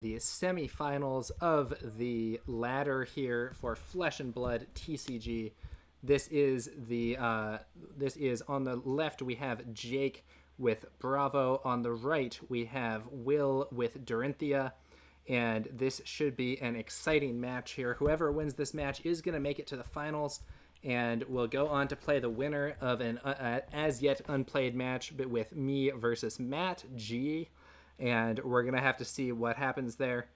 the semifinals of the ladder here for Flesh and Blood TCG. This is on the left we have Jake with Bravo. On the right we have Will with Dorinthea. And this should be an exciting match here. Whoever wins this match is going to make it to the finals and will go on to play the winner of an as yet unplayed match but with me versus Matt G. And we're going to have to see what happens there.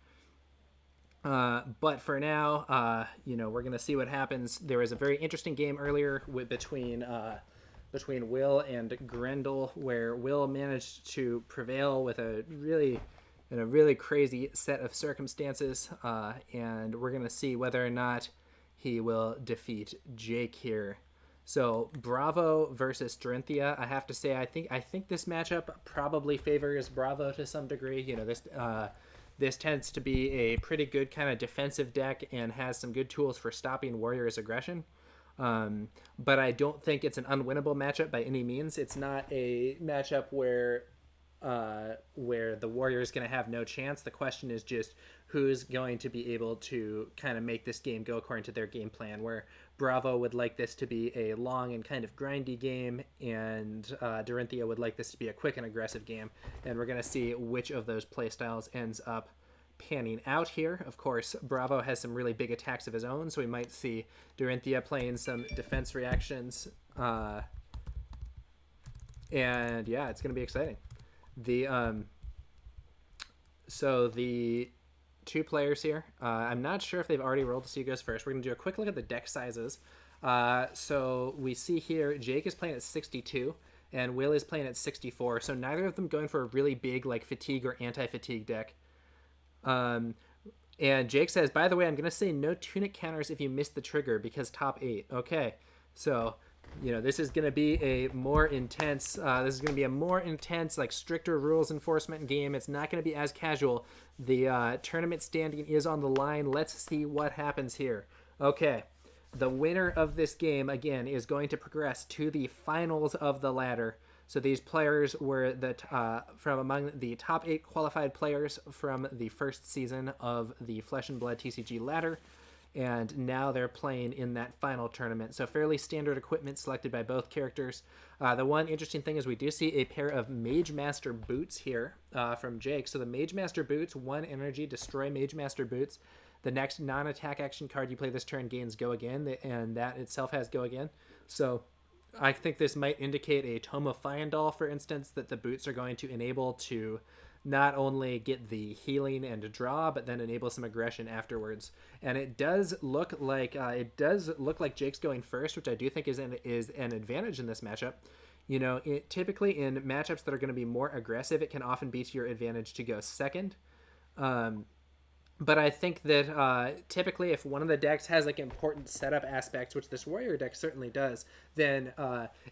But for now, we're going to see what happens. There was a very interesting game earlier between Will and Grendel, where Will managed to prevail with a really crazy set of circumstances, and we're going to see whether or not he will defeat Jake here. So Bravo versus Dorinthea. I have to say, I think this matchup probably favors Bravo to some degree. This tends to be a pretty good kind of defensive deck and has some good tools for stopping Warrior's aggression. But I don't think it's an unwinnable matchup by any means. It's not a matchup where the Warrior is going to have no chance. The question is just who's going to be able to kind of make this game go according to their game plan, where Bravo would like this to be a long and kind of grindy game, and Dorinthea would like this to be a quick and aggressive game. And we're going to see which of those playstyles ends up panning out here. Of course, Bravo has some really big attacks of his own, so we might see Dorinthea playing some defense reactions. And yeah, it's going to be exciting. So the two players here, I'm not sure if they've already rolled, to see who goes first. We're going to do a quick look at the deck sizes. So we see here Jake is playing at 62 and Will is playing at 64, so neither of them going for a really big like fatigue or anti-fatigue deck. And Jake says, by the way, I'm going to say no tunic counters if you miss the trigger because top 8. Okay, so this is going to be a more intense, like stricter rules enforcement game. It's not going to be as casual. The tournament standing is on the line. Let's see what happens here. Okay, the winner of this game, again, is going to progress to the finals of the ladder. So these players were from among the top 8 qualified players from the first season of the Flesh and Blood TCG Ladder. And now they're playing in that final tournament. So fairly standard equipment selected by both characters. The one interesting thing is we do see a pair of Mage Master boots here from Jake. So the Mage Master boots, 1 energy, destroy Mage Master boots. The next non-attack action card you play this turn gains Go Again, and that itself has Go Again. So I think this might indicate a Tome of Fyendal, for instance, that the boots are going to enable to not only get the healing and draw, but then enable some aggression afterwards. And it does look like Jake's going first, which I do think is an advantage in this matchup. Typically in matchups that are going to be more aggressive, it can often be to your advantage to go second. But I think that typically if one of the decks has like important setup aspects, which this Warrior deck certainly does, then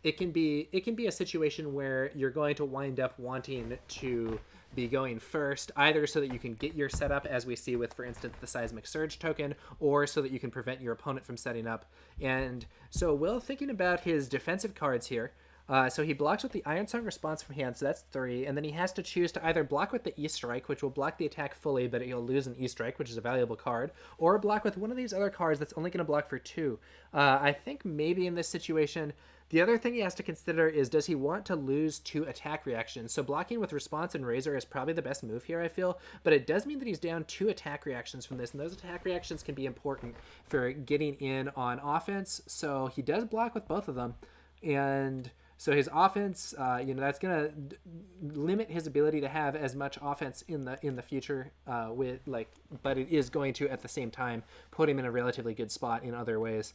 it can be a situation where you're going to wind up wanting to be going first, either so that you can get your setup, as we see with, for instance, the Seismic Surge token, or so that you can prevent your opponent from setting up. And so Will, thinking about his defensive cards here, so he blocks with the Iron Song response from hand, so that's 3, and then he has to choose to either block with the E-Strike, which will block the attack fully, but he'll lose an E-Strike, which is a valuable card, or block with one of these other cards that's only going to block for 2. I think maybe in this situation, the other thing he has to consider is, does he want to lose 2 attack reactions? So blocking with Response and Razor is probably the best move here, I feel, but it does mean that he's down 2 attack reactions from this, and those attack reactions can be important for getting in on offense, so he does block with both of them, and so his offense, that's going to limit his ability to have as much offense in the future. But it is going to, at the same time, put him in a relatively good spot in other ways.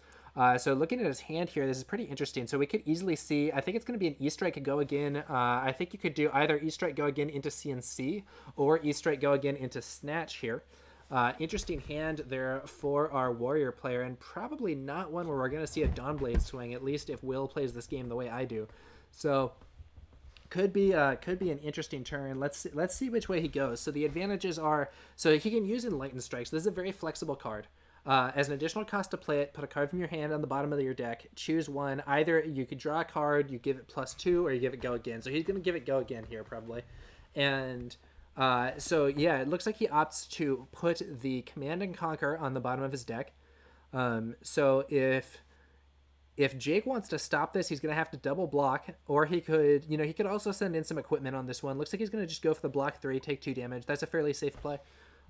So looking at his hand here, this is pretty interesting. So we could easily see, I think it's going to be an E-Strike Go Again. I think you could do either E-Strike Go Again into CNC or E-Strike Go Again into Snatch here. Interesting hand there for our Warrior player, and probably not one where we're going to see a Dawnblade swing, at least if Will plays this game the way I do. So could be an interesting turn. Let's see which way he goes. So the advantages are, so he can use Enlightened Strikes. This is a very flexible card. As an additional cost to play it, put a card from your hand on the bottom of your deck, choose one. Either you could draw a card, you give it +2, or you give it Go Again. So he's going to give it Go Again here probably. And So yeah, it looks like he opts to put the Command and Conquer on the bottom of his deck. So if Jake wants to stop this, he's going to have to double block, or he could, he could also send in some equipment on this one. Looks like he's going to just go for the block 3, take 2 damage. That's a fairly safe play.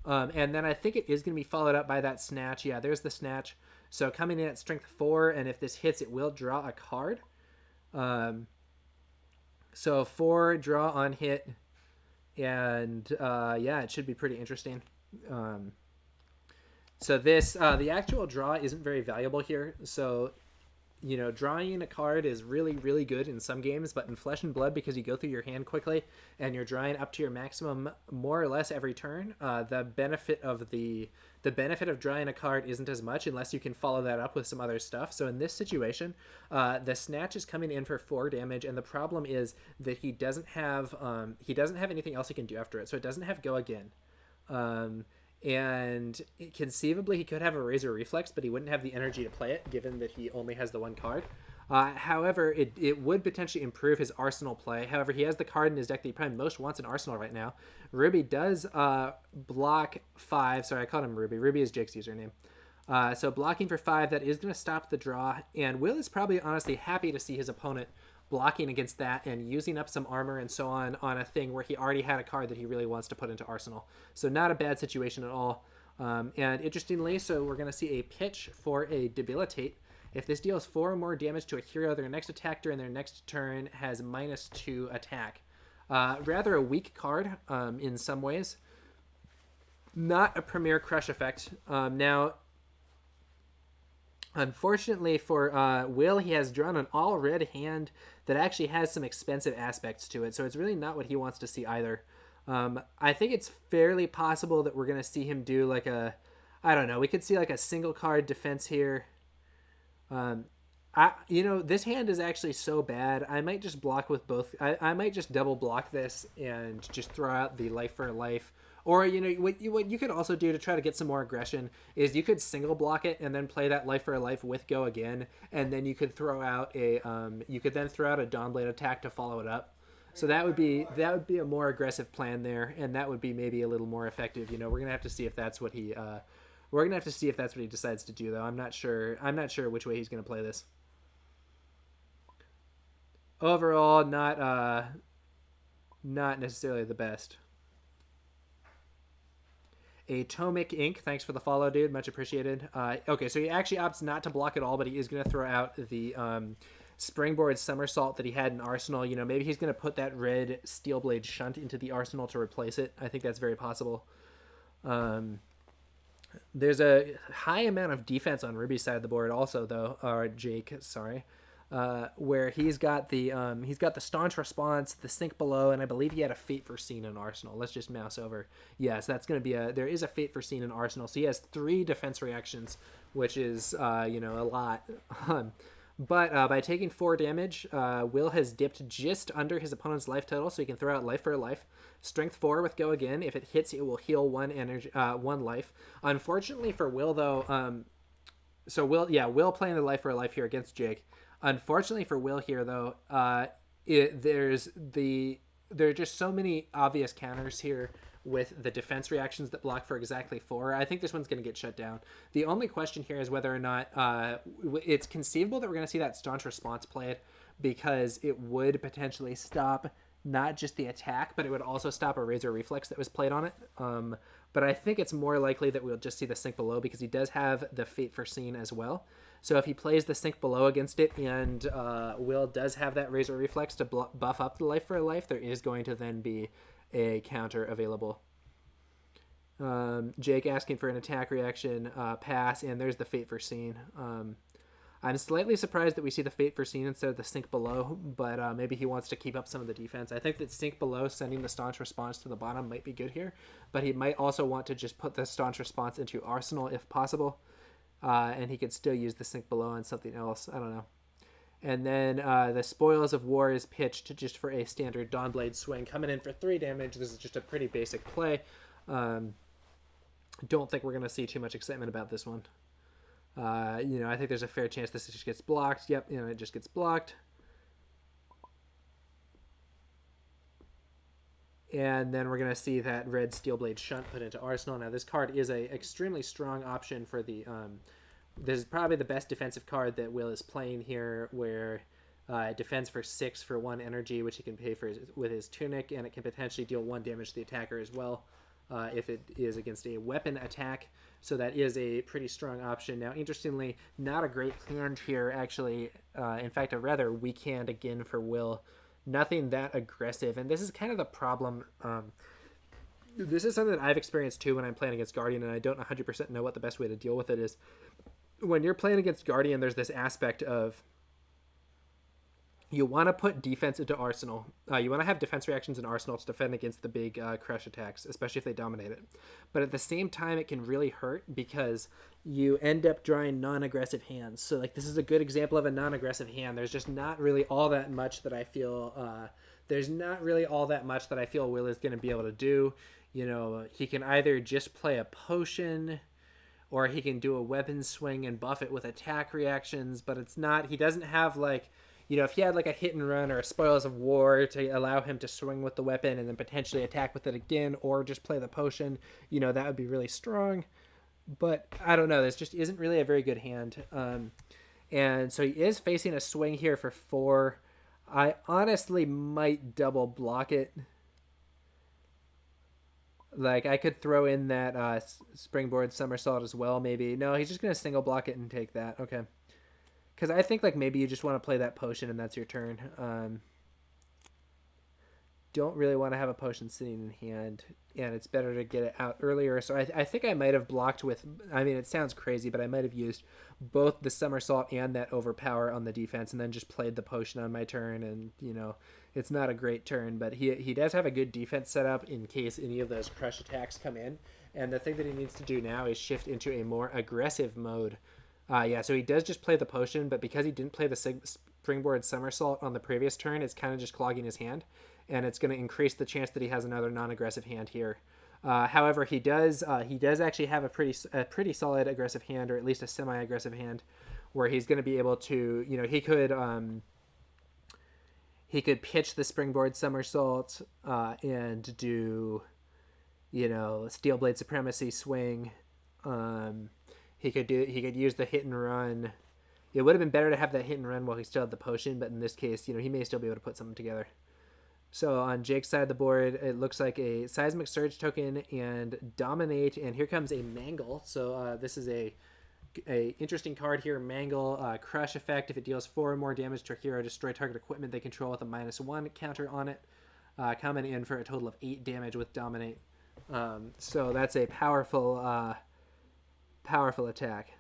And then I think it is going to be followed up by that snatch. Yeah, there's the snatch. So coming in at strength 4, and if this hits, it will draw a card. So 4 draw on hit, and yeah, it should be pretty interesting. So this the actual draw isn't very valuable here. So drawing a card is really, really good in some games, but in Flesh and Blood, because you go through your hand quickly and you're drawing up to your maximum more or less every turn, the benefit of drawing a card isn't as much unless you can follow that up with some other stuff. So in this situation, the snatch is coming in for 4 damage, and the problem is that he doesn't have anything else he can do after it. So it doesn't have Go Again. And conceivably he could have a Razor Reflex, but he wouldn't have the energy to play it, given that he only has the 1 card. However, it would potentially improve his Arsenal play. However, he has the card in his deck that he probably most wants in Arsenal right now. Ruby does block 5. Sorry, I called him Ruby. Ruby is Jake's username. So blocking for 5, that is going to stop the draw. And Will is probably honestly happy to see his opponent blocking against that and using up some armor and so on a thing where he already had a card that he really wants to put into Arsenal. So not a bad situation at all. And interestingly, so we're going to see a pitch for a Debilitate. If this deals 4 or more damage to a hero, their next attack during their next turn has -2 attack. Rather a weak card in some ways. Not a Premier Crush effect. Now, unfortunately for Will, he has drawn an all-red hand that actually has some expensive aspects to it, so it's really not what he wants to see either. I think it's fairly possible that we're going to see him do like I don't know, we could see like a single card defense here. This hand is actually so bad, I might just block with both. I might just double block this and just throw out the Life for Life. Or, what you could also do to try to get some more aggression is you could single block it and then play that Life for a Life with Go Again, and then you could throw out a Dawnblade attack to follow it up. So that would be a more aggressive plan there, and that would be maybe a little more effective. We're gonna have to see if that's what he decides to do, though. I'm not sure which way he's gonna play this. Overall, not necessarily the best. Atomic Ink, thanks for the follow, dude. Much appreciated. Okay, so he actually opts not to block at all, but he is going to throw out the Springboard Somersault that he had in Arsenal. Maybe he's going to put that red Steelblade Shunt into the Arsenal to replace it. I think that's very possible. There's a high amount of defense on Ruby's side of the board also, though. Or Jake, sorry. Where he's got the Staunch Response, the Sink Below, and I believe he had a Fate Foreseen in Arsenal. Let's just mouse over. Yes, that's going to be there is a Fate Foreseen in Arsenal, so he has 3 defense reactions, which is a lot. But by taking 4 damage, Will has dipped just under his opponent's life total, so he can throw out Life for a Life. Strength 4 with Go Again. If it hits, it will heal 1 life. Unfortunately for Will, though, Will playing the Life for a Life here against Jake. Unfortunately for Will here, though, there are just so many obvious counters here with the defense reactions that block for exactly 4. I think this one's going to get shut down. The only question here is whether or not it's conceivable that we're going to see that Staunch Response played, because it would potentially stop not just the attack, but it would also stop a Razor Reflex that was played on it. But I think it's more likely that we'll just see the Sink Below, because he does have the Fate Foreseen as well. So if he plays the Sink Below against it, and Will does have that Razor Reflex to buff up the Life for a Life, there is going to then be a counter available. Jake asking for an attack reaction, pass, and there's the Fate Foreseen. I'm slightly surprised that we see the Fate Foreseen instead of the Sink Below, but maybe he wants to keep up some of the defense. I think that Sink Below, sending the Staunch Response to the bottom, might be good here, but he might also want to just put the Staunch Response into Arsenal if possible, and he could still use the Sink Below on something else. I don't know. And then the Spoils of War is pitched just for a standard Dawnblade swing, coming in for 3 damage. This is just a pretty basic play. Don't think we're going to see too much excitement about this one. I think there's a fair chance this just gets blocked. Yep, it just gets blocked. And then we're going to see that red Steel Blade Shunt put into Arsenal. Now, this card is a extremely strong option for the... this is probably the best defensive card that Will is playing here, where it defends for 6 for 1 energy, which he can pay for with his Tunic, and it can potentially deal 1 damage to the attacker as well if it is against a weapon attack. So that is a pretty strong option. Now, interestingly, not a great hand here, actually. In fact, a rather weak hand again for Will. Nothing that aggressive, and this is kind of the problem. This is something that I've experienced too when I'm playing against Guardian, and I don't 100% know what the best way to deal with it is. When you're playing against Guardian, there's this aspect of you want to put defense into Arsenal. You want to have defense reactions in Arsenal to defend against the big crush attacks, especially if they dominate it. But at the same time, it can really hurt because you end up drawing non-aggressive hands. So, like, this is a good example of a non-aggressive hand. There's just not really all that much that I feel... Will is going to be able to do. You know, he can either just play a potion, or he can do a weapon swing and buff it with attack reactions, but it's not... He doesn't have, like... You know, if he had like a hit and run or a spoils of war to allow him to swing with the weapon and then potentially attack with it again, or just play the potion, you know, that would be really strong. But I don't know. This just isn't really a very good hand. And so he is facing a swing here for 4. I honestly might double block it. Like, I could throw in that springboard somersault as well, maybe. No, he's just going to single block it and take that. Okay. Because I think, like, maybe you just want to play that potion and that's your turn. Don't really want to have a potion sitting in hand, and it's better to get it out earlier. So I think I might have blocked with... I mean, it sounds crazy, but I might have used both the somersault and that overpower on the defense and then just played the potion on my turn. And, you know, it's not a great turn, but he does have a good defense set up in case any of those crush attacks come in. And the thing that he needs to do now is shift into a more aggressive mode. So he does just play the potion, but because he didn't play the springboard somersault on the previous turn, it's kind of just clogging his hand, and it's going to increase the chance that he has another non-aggressive hand here. However, he does actually have a pretty solid aggressive hand, or at least a semi-aggressive hand, where he's going to be able to, you know, he could pitch the springboard somersault and do, you know, steel blade supremacy swing. He could use the hit and run. It would have been better to have that hit and run while he still had the potion, but in this case, you know, he may still be able to put something together. So on Jake's side of the board, it looks like a Seismic Surge token and Dominate, and here comes a Mangle. So this is a interesting card here. Mangle, Crush effect. If it deals 4 or more damage to a hero, destroy target equipment they control with a -1 counter on it. Coming in for a total of 8 damage with Dominate. So that's a powerful attack.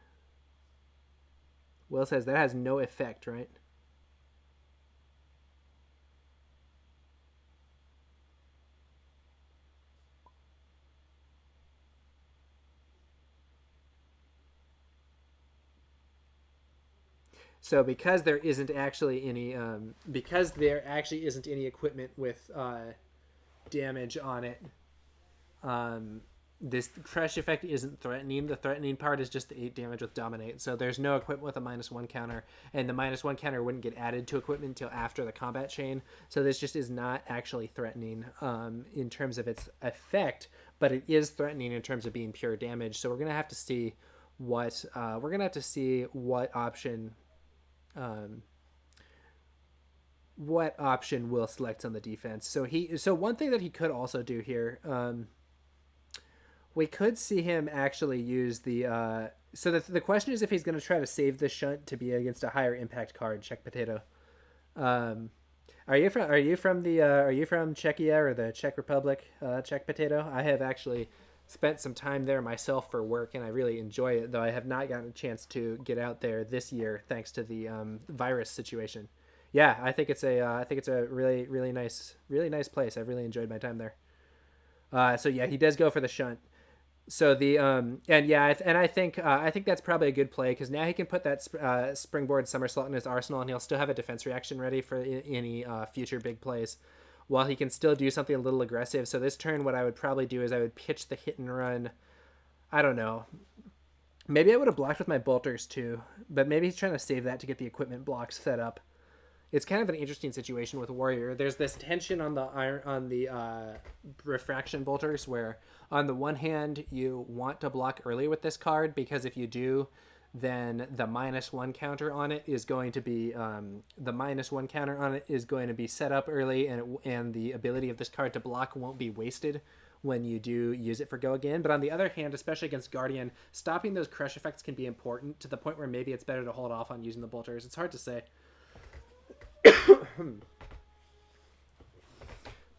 Will says that has no effect, right? So because there isn't actually any equipment with damage on it, this crush effect isn't threatening. The threatening part is just the 8 damage with Dominate. So there's no equipment with a -1 counter, and the -1 counter wouldn't get added to equipment until after the combat chain. So this just is not actually threatening in terms of its effect, but it is threatening in terms of being pure damage. So we're gonna have to see what option Will selects on the defense. So one thing that he could also do here. We could see him actually use the... so the question is if he's going to try to save the Shunt to be against a higher impact card, Czech Potato. Are you from Czechia or the Czech Republic, Czech Potato? I have actually spent some time there myself for work, and I really enjoy it, though I have not gotten a chance to get out there this year thanks to the virus situation. Yeah, I think it's a really, really nice place. I've really enjoyed my time there. So yeah, he does go for the Shunt. So I think that's probably a good play because now he can put that springboard somersault in his arsenal, and he'll still have a defense reaction ready for any future big plays, while he can still do something a little aggressive. So this turn, what I would probably do is I would pitch the hit and run. I don't know. Maybe I would have blocked with my bolters too, but maybe he's trying to save that to get the equipment blocks set up. it's kind of an interesting situation with Warrior. There's this tension on the iron on the refraction bolters, where on the one hand you want to block early with this card because if you do, then the -1 counter on it is going to be set up early, and the ability of this card to block won't be wasted when you do use it for go again. But on the other hand, especially against Guardian, stopping those crush effects can be important to the point where maybe it's better to hold off on using the bolters. It's hard to say.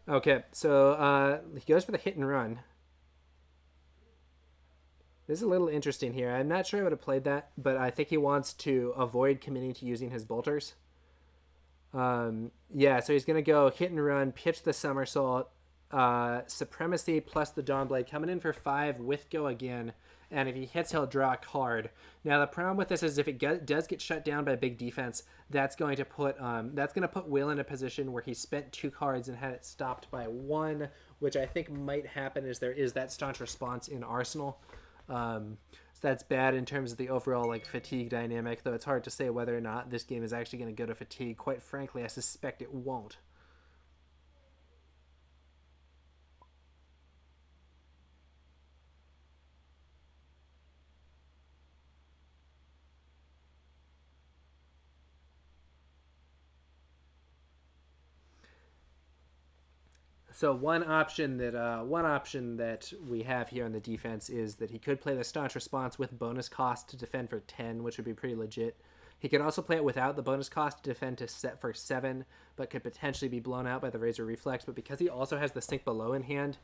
Okay, so he goes for the hit and run. This is a little interesting here. I'm not sure I would have played that, but I think he wants to avoid committing to using his bolters. Yeah, so he's going to go hit and run, pitch the somersault, Supremacy plus the Dawnblade coming in for 5 with go again. And if he hits, he'll draw a card. Now the problem with this is if it does get shut down by big defense, that's going to put Will in a position where he spent 2 cards and had it stopped by 1, which I think might happen as there is that staunch response in Arsenal. So that's bad in terms of the overall like fatigue dynamic, though it's hard to say whether or not this game is actually going to go to fatigue. Quite frankly, I suspect it won't. So one option that we have here on the defense is that he could play the staunch response with bonus cost to defend for 10, which would be pretty legit. He could also play it without the bonus cost to defend to set for 7, but could potentially be blown out by the Razor Reflex. But because he also has the Sink Below in hand,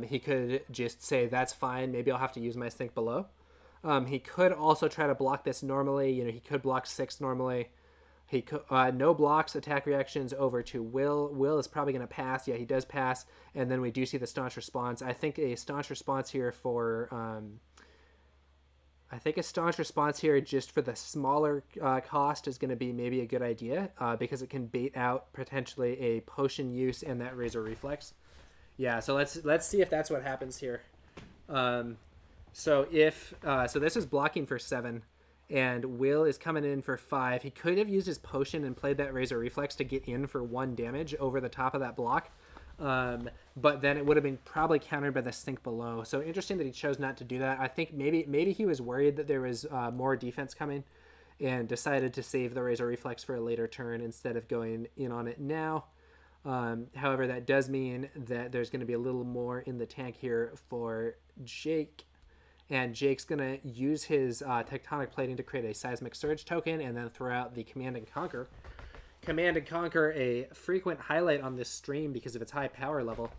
he could just say, that's fine, maybe I'll have to use my Sink Below. He could also try to block this normally. He could block 6 normally. He no blocks, attack reactions over to Will. Will is probably going to pass. Yeah, he does pass. And then we do see the staunch response. I think a staunch response here just for the smaller cost is going to be maybe a good idea because it can bait out potentially a potion use and that Razor Reflex. Yeah, so let's see if that's what happens here. So this is blocking for 7. And Will is coming in for 5. He could have used his potion and played that Razor Reflex to get in for 1 damage over the top of that block. But then it would have been probably countered by the Sink Below. So interesting that he chose not to do that. I think maybe he was worried that there was more defense coming and decided to save the Razor Reflex for a later turn instead of going in on it now. However, that does mean that there's going to be a little more in the tank here for Jake. And Jake's going to use his Tectonic Plating to create a Seismic Surge token and then throw out the Command and Conquer. Command and Conquer, a frequent highlight on this stream because of its high power level.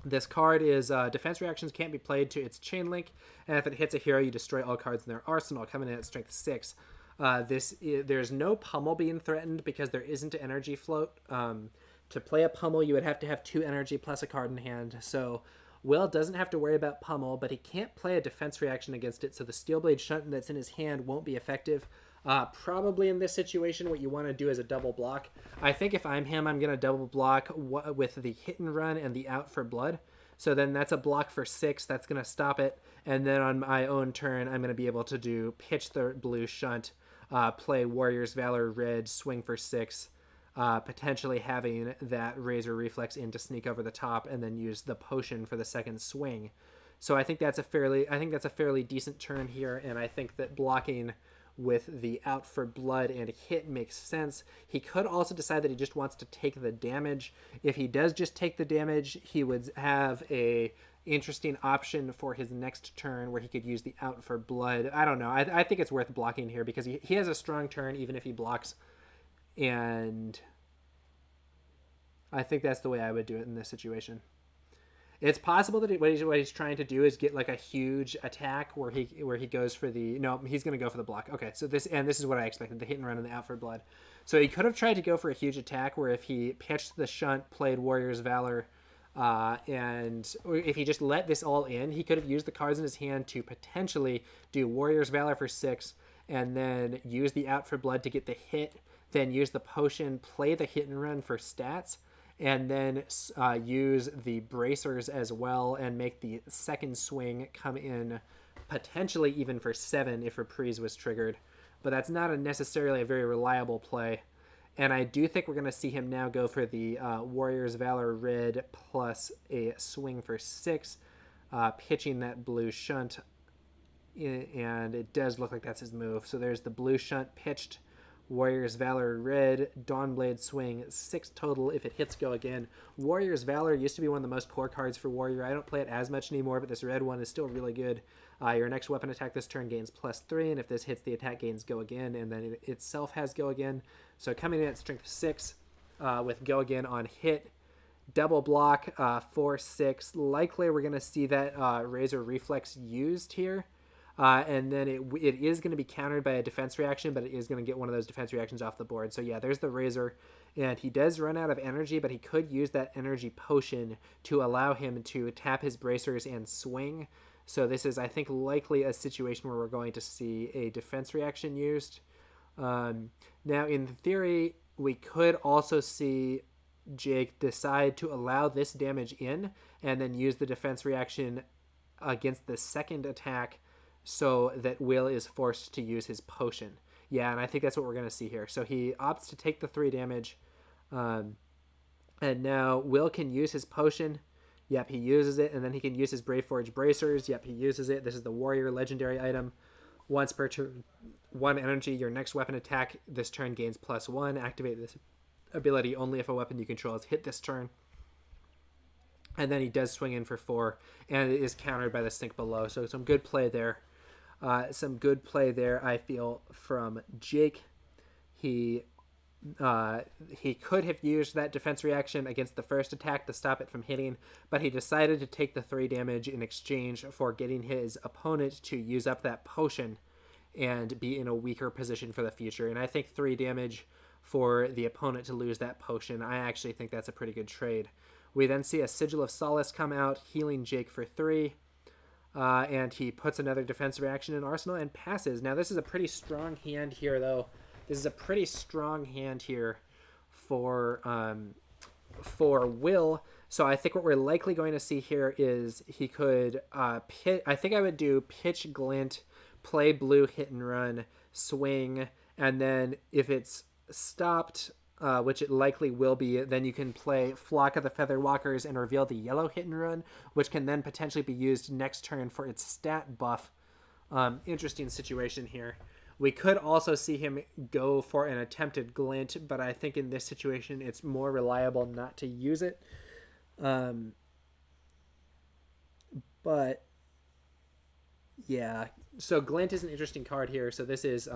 This card is defense reactions can't be played to its Chain Link, and if it hits a hero, you destroy all cards in their arsenal, coming in at strength 6. There's no pummel being threatened because there isn't energy float. To play a pummel, you would have to have 2 energy plus a card in hand, so Will doesn't have to worry about pummel, but he can't play a defense reaction against it, so the Steelblade Shunt that's in his hand won't be effective. Probably in this situation, what you want to do is a double block. I think if I'm him, I'm going to double block with the hit and run and the out for blood. So then that's a block for 6. That's going to stop it. And then on my own turn, I'm going to be able to do pitch the blue Shunt, play Warrior's Valor red, swing for 6. Potentially having that Razor Reflex in to sneak over the top and then use the potion for the second swing. So I think that's a fairly decent turn here, and I think that blocking with the out for blood and hit makes sense. He could also decide that he just wants to take the damage. If he does just take the damage, he would have a interesting option for his next turn where he could use the out for blood. I don't know. I think it's worth blocking here because he has a strong turn even if he blocks. And I think that's the way I would do it in this situation. It's possible that what he's trying to do is get like a huge attack where he goes for the he's going to go for the block. Okay, so this is what I expected, the hit and run and the out for blood. So he could have tried to go for a huge attack where if he pitched the Shunt, played Warrior's Valor, and if he just let this all in, he could have used the cards in his hand to potentially do Warrior's Valor for 6 and then use the out for blood to get the hit, then use the potion, play the hit and run for stats, and then use the bracers as well and make the second swing come in potentially even for 7 if Reprise was triggered. But that's not necessarily a very reliable play. And I do think we're going to see him now go for the Warriors Valor Red plus a swing for 6, pitching that blue shunt. And it does look like that's his move. So there's the blue shunt pitched, Warriors Valor Red, Dawnblade Swing, 6 total if it hits go again. Warriors Valor used to be one of the most core cards for Warrior. I don't play it as much anymore, but this red one is still really good. Your next weapon attack this turn gains +3, and if this hits, the attack gains go again, and then it itself has go again. So coming in at strength 6 with go again on hit. Double block, 4/6. Likely we're going to see that Razor Reflex used here. And then it is going to be countered by a defense reaction, but it is going to get one of those defense reactions off the board. So yeah, there's the Razor. And he does run out of energy, but he could use that energy potion to allow him to tap his bracers and swing. So this is, I think, likely a situation where we're going to see a defense reaction used. Now, in theory, we could also see Jake decide to allow this damage in and then use the defense reaction against the second attack so that Will is forced to use his potion. Yeah, and I think that's what we're going to see here. So he opts to take the 3 damage. And now Will can use his potion. Yep, he uses it, and then he can use his Braveforge Bracers. Yep, he uses it. This is the Warrior legendary item. Once per turn, 1 energy, your next weapon attack this turn gains +1. Activate this ability only if a weapon you control is hit this turn. And then he does swing in for 4, and it is countered by the Sink Below. So some good play there. I feel, from Jake. He could have used that defense reaction against the first attack to stop it from hitting, but he decided to take the 3 damage in exchange for getting his opponent to use up that potion and be in a weaker position for the future. And I think 3 damage for the opponent to lose that potion, I actually think that's a pretty good trade. We then see a Sigil of Solace come out, healing Jake for 3. And he puts another defense reaction in arsenal and passes. Now, this is a pretty strong hand here, though. This is a pretty strong hand here for Will. So I think what we're likely going to see here is he could pitch. I think I would do pitch Glint, play blue, hit and run, swing, and then if it's stopped, which it likely will be, then you can play Flock of the Featherwalkers and reveal the yellow hit and run, which can then potentially be used next turn for its stat buff. Interesting situation here. We could also see him go for an attempted Glint, but I think in this situation it's more reliable not to use it. But yeah, so Glint is an interesting card here. So this is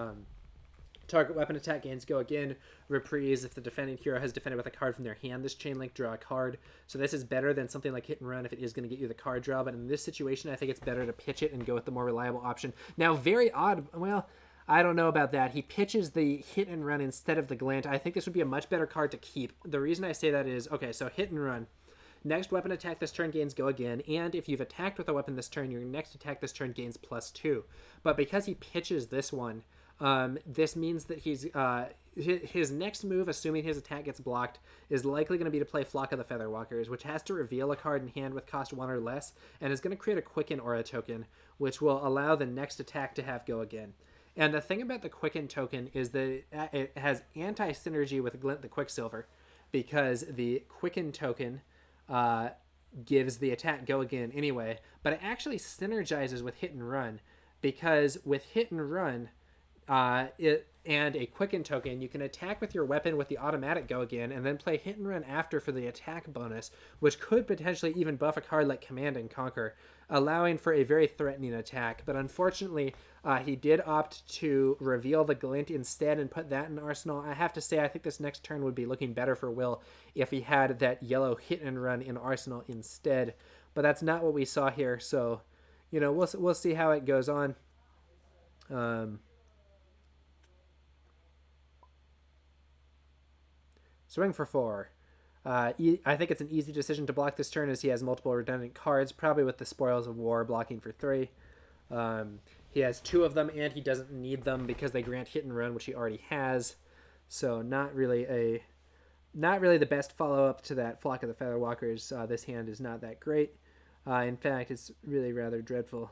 target weapon attack gains go again. Reprise if the defending hero has defended with a card from their hand this chain link, draw a card. So this is better than something like hit and run if it is going to get you the card draw. But in this situation, I think it's better to pitch it and go with the more reliable option. Now, very odd. Well, I don't know about that. He pitches the hit and run instead of the Glint. I think this would be a much better card to keep. The reason I say that is, okay, so hit and run. Next weapon attack this turn gains go again, and if you've attacked with a weapon this turn, your next attack this turn gains +2. But because he pitches this one, this means that his next move, assuming his attack gets blocked, is likely going to be to play Flock of the Featherwalkers, which has to reveal a card in hand with cost 1 or less, and is going to create a Quicken Aura token, which will allow the next attack to have go again. And the thing about the Quicken token is that it has anti-synergy with Glint the Quicksilver, because the Quicken token gives the attack go again anyway, but it actually synergizes with hit and run, because with hit and run, and a Quicken token, you can attack with your weapon with the automatic go again, and then play hit and run after for the attack bonus, which could potentially even buff a card like Command and Conquer, allowing for a very threatening attack. But unfortunately, he did opt to reveal the Glint instead and put that in arsenal. I have to say, I think this next turn would be looking better for Will if he had that yellow hit and run in arsenal instead. But that's not what we saw here, so we'll see how it goes on. Swing for 4. I think it's an easy decision to block this turn as he has multiple redundant cards, probably with the Spoils of War blocking for 3. He has 2 of them, and he doesn't need them because they grant hit and run, which he already has. So not really the best follow-up to that Flock of the Featherwalkers. This hand is not that great. In fact, it's really rather dreadful.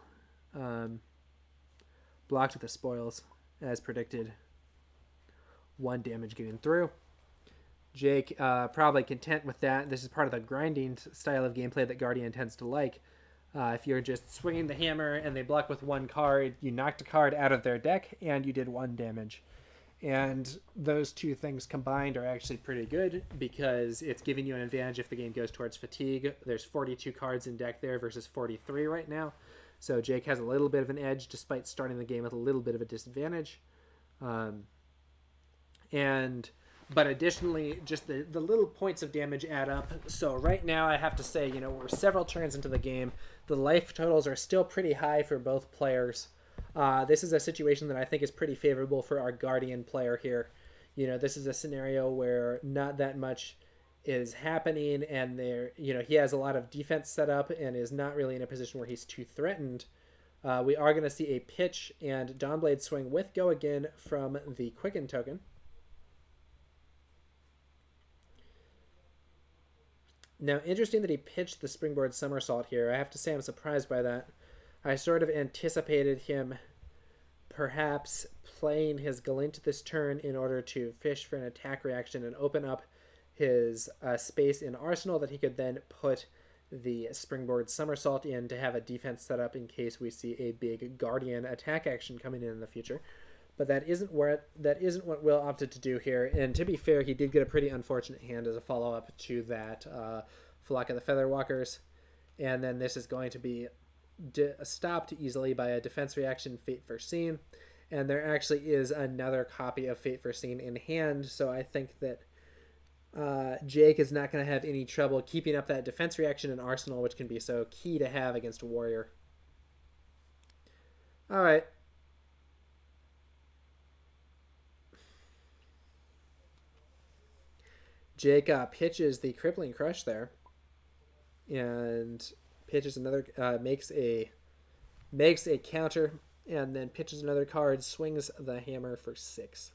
Blocked with the Spoils, as predicted. 1 damage getting through. Jake probably content with that. This is part of the grinding style of gameplay that Guardian tends to like. If you're just swinging the hammer and they block with one card, you knocked a card out of their deck and you did 1 damage. And those two things combined are actually pretty good because it's giving you an advantage if the game goes towards fatigue. There's 42 cards in deck there versus 43 right now. So Jake has a little bit of an edge despite starting the game with a little bit of a disadvantage. But additionally, just the little points of damage add up. So right now I have to say, we're several turns into the game. The life totals are still pretty high for both players. This is a situation that I think is pretty favorable for our Guardian player here. This is a scenario where not that much is happening and he has a lot of defense set up and is not really in a position where he's too threatened. We are going to see a pitch and Dawnblade swing with Go Again from the Quicken token. Now, interesting that he pitched the Springboard Somersault here. I have to say I'm surprised by that. I sort of anticipated him perhaps playing his Galint this turn in order to fish for an attack reaction and open up his space in Arsenal that he could then put the Springboard Somersault in to have a defense set up in case we see a big Guardian attack action coming in the future. But that isn't what Will opted to do here. And to be fair, he did get a pretty unfortunate hand as a follow-up to that Flock of the Featherwalkers. And then this is going to be stopped easily by a defense reaction, Fate Foreseen. And there actually is another copy of Fate Foreseen in hand, so I think that Jake is not going to have any trouble keeping up that defense reaction in Arsenal, which can be so key to have against a warrior. All right. Jake pitches the Crippling Crush there, and pitches another, makes a counter, and then pitches another card, swings the hammer for 6.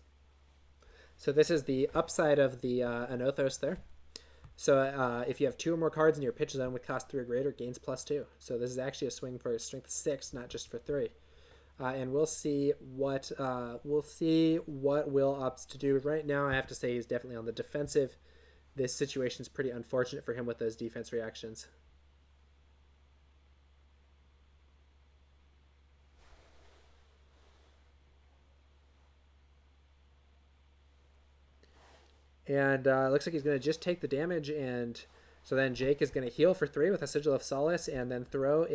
So this is the upside of the Anothos there. So if you have 2 or more cards in your pitch zone with cost 3 or greater, gains +2. So this is actually a swing for strength 6, not just for 3. And we'll see what Will opts to do. Right now, I have to say he's definitely on the defensive. This situation is pretty unfortunate for him with those defense reactions. And looks like he's going to just take the damage, and so then Jake is going to heal for 3 with a Sigil of Solace, and then throw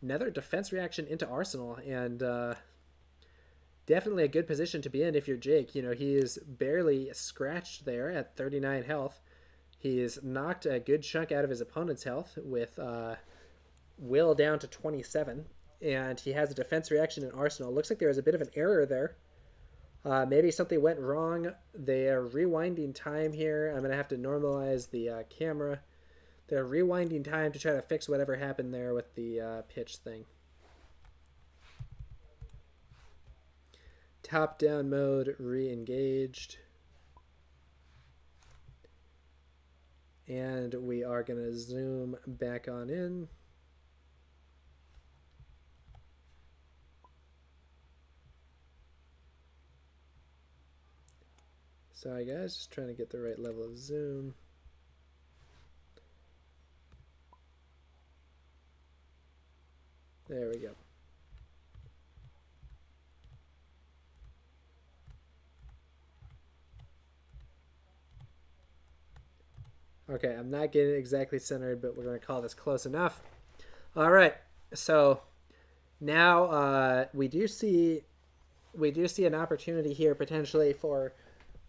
another defense reaction into Arsenal, and definitely a good position to be in if you're Jake. He is barely scratched there at 39 health. He's knocked a good chunk out of his opponent's health with Will down to 27, and he has a defense reaction in Arsenal. Looks like there was a bit of an error there. Maybe something went wrong. They are rewinding time here. I'm going to have to normalize the camera. They're rewinding time to try to fix whatever happened there with the pitch thing. Top-down mode re-engaged. And we are going to zoom back on in. Sorry guys, just trying to get the right level of zoom. There we go. Okay, I'm not getting it exactly centered, but we're going to call this close enough. All right, so now we do see an opportunity here potentially for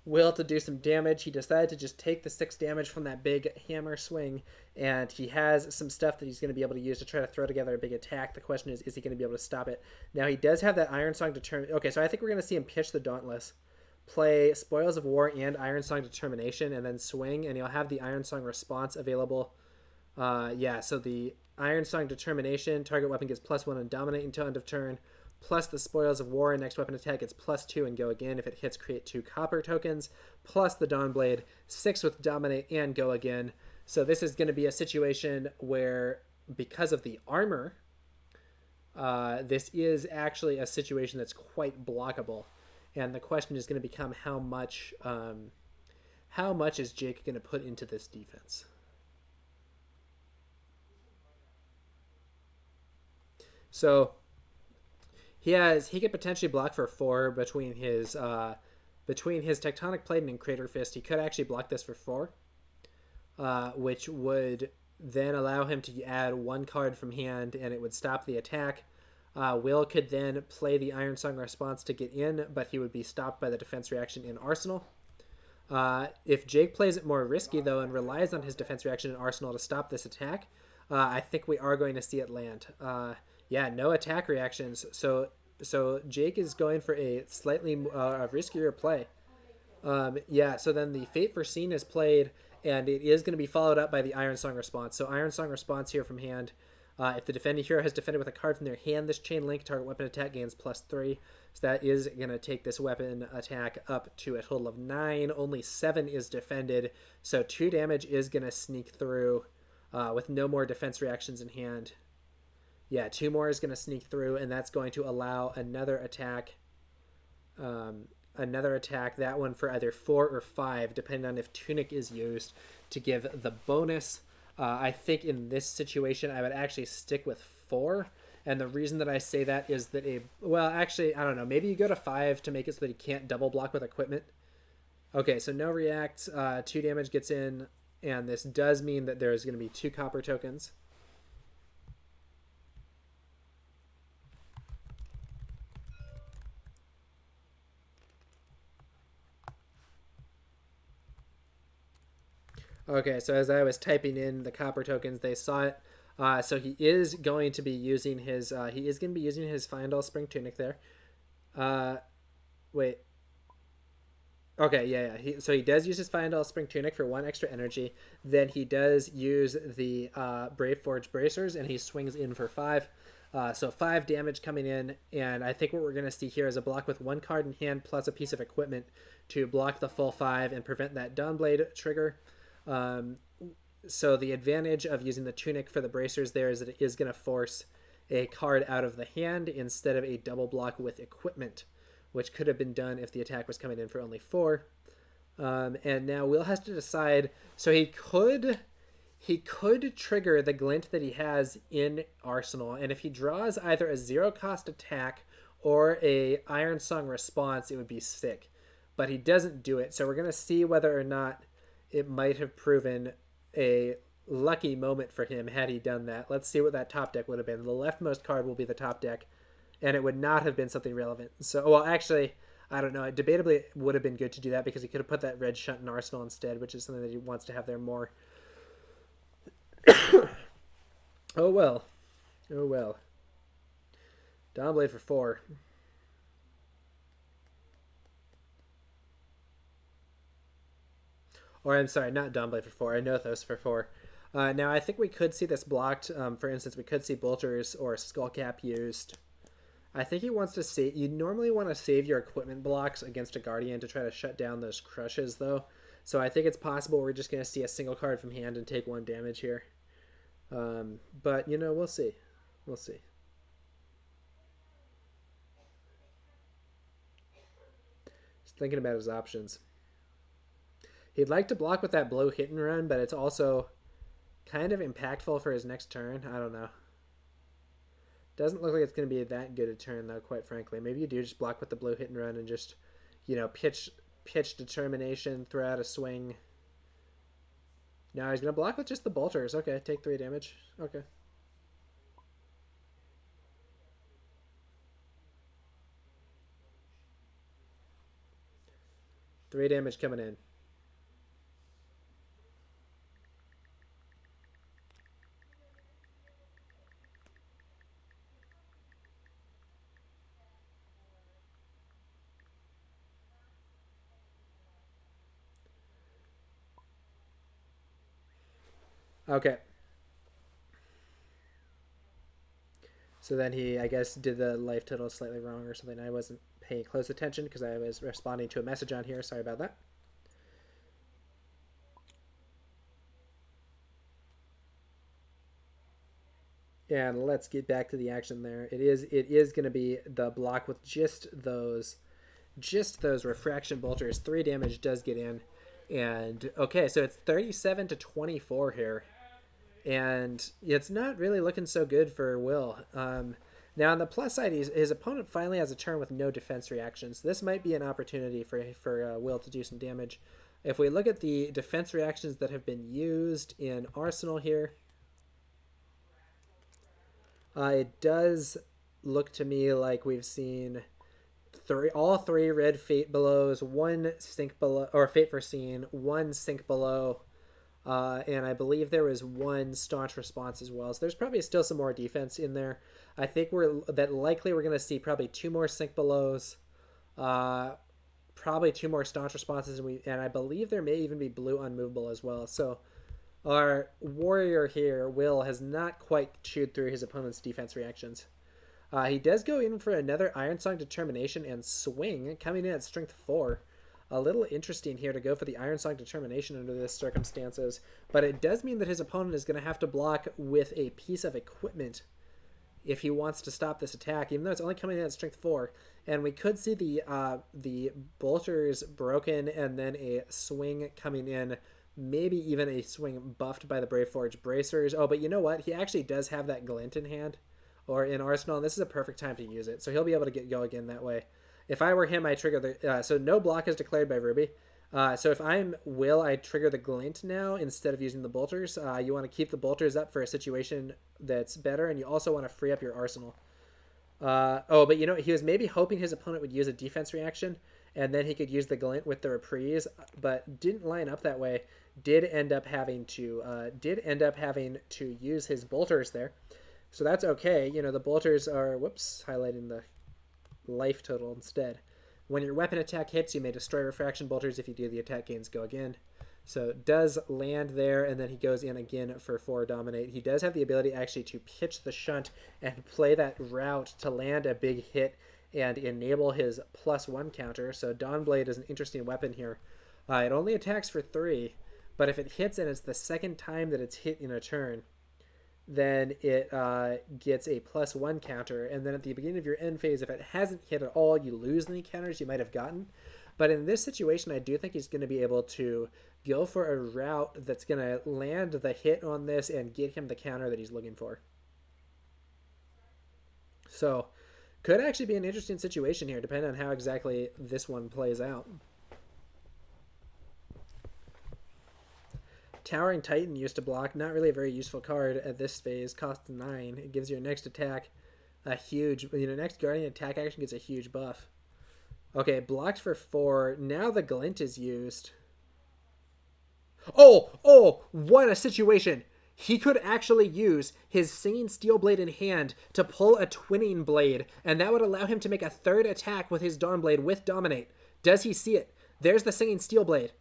Will to do some damage. He decided to just take the 6 damage from that big hammer swing, and he has some stuff that he's going to be able to use to try to throw together a big attack. The question is he going to be able to stop it? Now, he does have that Iron Song Determination. Okay, so I think we're going to see him pitch the Dauntless, play Spoils of War and Iron Song Determination, and then swing, and he'll have the Iron Song Response available. So the Iron Song Determination, target weapon gets +1 and Dominate until end of turn, plus the Spoils of War, and next weapon attack gets +2 and Go Again. If it hits, create 2 copper tokens, plus the Dawnblade, 6 with Dominate and Go Again. So this is going to be a situation where, because of the armor, this is actually a situation that's quite blockable. And the question is going to become how much how much is Jake going to put into this defense? So he could potentially block for 4 between his Tectonic Plate and Crater Fist. He could actually block this for 4, which would then allow him to add 1 card from hand, and it would stop the attack. Will could then play the Iron Song response to get in, but he would be stopped by the defense reaction in Arsenal. If Jake plays it more risky, though, and relies on his defense reaction in Arsenal to stop this attack, I think we are going to see it land. Yeah, no attack reactions. So Jake is going for a slightly riskier play. Yeah, so then the Fate Foreseen is played, and it is going to be followed up by the Iron Song response. So Iron Song response here from hand. If the defending hero has defended with a card from their hand, this chain link target weapon attack gains +3. So that is going to take this weapon attack up to a total of 9. Only 7 is defended. So 2 damage is going to sneak through with no more defense reactions in hand. Yeah, 2 more is going to sneak through, and that's going to allow another attack. That one for either 4 or 5, depending on if Tunic is used to give the bonus. I think in this situation, I would actually stick with 4. And the reason that I say that is that actually, I don't know. Maybe you go to 5 to make it so that he can't double block with equipment. Okay, so no react. 2 damage gets in. And this does mean that there's going to be 2 copper tokens. Okay, so as I was typing in the copper tokens, they saw it. So he is going to be using his Find All Spring Tunic there. Wait. Okay, yeah. So he does use his Find All Spring Tunic for 1 extra energy. Then he does use the Brave Forge Bracers, and he swings in for 5. So 5 damage coming in, and I think what we're going to see here is a block with 1 card in hand plus a piece of equipment to block the full 5 and prevent that Dawnblade trigger. So the advantage of using the Tunic for the Bracers there is that it is going to force a card out of the hand instead of a double block with equipment, which could have been done if the attack was coming in for only 4. And now Will has to decide. So he could trigger the glint that he has in Arsenal, and if he draws either a 0-cost attack or a Iron Song response, it would be sick. But he doesn't do it, so we're going to see whether or not it might have proven a lucky moment for him had he done that. Let's see what that top deck would have been. The leftmost card will be the top deck, and it would not have been something relevant. So, well, actually, I don't know. Debatably, it would have been good to do that because he could have put that red shunt in Arsenal instead, which is something that he wants to have there more. Oh, well. Oh, well. Dawnblade for 4. Or I'm sorry, not Dawnblade for 4. Anothos for 4. Now, I think we could see this blocked. For instance, we could see Bolters or Skullcap used. I think he wants to save... You normally want to save your equipment blocks against a Guardian to try to shut down those crushes, though. So I think it's possible we're just going to see a single card from hand and take 1 damage here. But, we'll see. We'll see. Just thinking about his options. He'd like to block with that blow hit and run, but it's also kind of impactful for his next turn. I don't know. Doesn't look like it's going to be that good a turn, though, quite frankly. Maybe you do just block with the blow hit and run and just, pitch determination, throw out a swing. No, he's going to block with just the bolters. Okay, take 3 damage. Okay. Three damage coming in. Okay. So then he, I guess, did the life total slightly wrong or something. I wasn't paying close attention because I was responding to a message on here. Sorry about that. And let's get back to the action there. It is going to be the block with just those refraction bolters. 3 damage does get in. And okay, so it's 37 to 24 here. And it's not really looking so good for Will. Now, on the plus side, his opponent finally has a turn with no defense reactions. This might be an opportunity for Will to do some damage. If we look at the defense reactions that have been used in Arsenal here, it does look to me like we've seen all three red fate belows, one sink below, or fate foreseen, one sink below, and I believe there was one staunch response as well. So there's probably still some more defense in there. I think we're going to see probably two more sink belows, probably two more staunch responses, and I believe there may even be blue unmovable as well. So our warrior here, Will, has not quite chewed through his opponent's defense reactions. He does go in for another Ironsong Determination and Swing, coming in at strength 4. A little interesting here to go for the Ironsong Determination under this circumstances, but it does mean that his opponent is going to have to block with a piece of equipment if he wants to stop this attack, even though it's only coming in at strength 4. And we could see the bolters broken and then a swing coming in, maybe even a swing buffed by the Braveforge bracers. Oh, but you know what? He actually does have that glint in hand, or in Arsenal, and this is a perfect time to use it. So he'll be able to go again that way. If I were him, I trigger the... so no block is declared by Ruby. So if I'm Will, I trigger the glint now instead of using the bolters. You want to keep the bolters up for a situation that's better, and you also want to free up your arsenal. But you know, he was maybe hoping his opponent would use a defense reaction, and then he could use the glint with the reprise, but didn't line up that way. Did end up having to use his bolters there. So that's okay. You know, the bolters are... Whoops, highlighting the life total instead. When your weapon attack hits, you may destroy refraction bolters. If you do, the attack gains go again. So it does land there, and then he goes in again for 4 dominate. He does have the ability actually to pitch the shunt and play that route to land a big hit and enable his +1 counter. So Dawnblade is an interesting weapon here. It only attacks for 3, but if it hits and it's the second time that it's hit in a turn, then it gets a +1 counter, and then at the beginning of your end phase, if it hasn't hit at all, you lose any counters you might have gotten. But in this situation, I do think he's going to be able to go for a route that's going to land the hit on this and get him the counter that he's looking for. So, could actually be an interesting situation here, depending on how exactly this one plays out. Towering Titan used to block, not really a very useful card at this phase, costs 9. It gives your next attack a huge, next Guardian attack action gets a huge buff. Okay, blocked for 4. Now the glint is used. Oh, what a situation. He could actually use his Singing Steel Blade in hand to pull a Twinning Blade, and that would allow him to make a 3rd attack with his Dawnblade with Dominate. Does he see it? There's the Singing Steel Blade.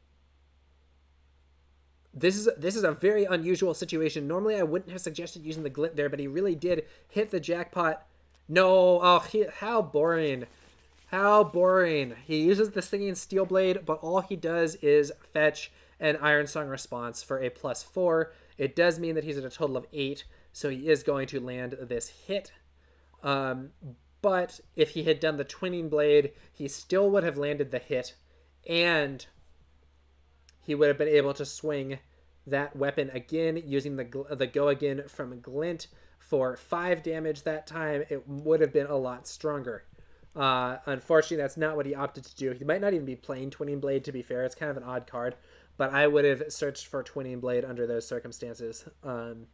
This is a very unusual situation. Normally, I wouldn't have suggested using the glint there, but he really did hit the jackpot. No, how boring. How boring. He uses the Singing Steel Blade, but all he does is fetch an Ironsong response for a +4. It does mean that he's at a total of 8, so he is going to land this hit. But if he had done the Twinning Blade, he still would have landed the hit, and he would have been able to swing that weapon again using the go again from Glint for 5 damage that time. It would have been a lot stronger. Unfortunately, that's not what he opted to do. He might not even be playing Twinning Blade, to be fair. It's kind of an odd card, but I would have searched for Twinning Blade under those circumstances. And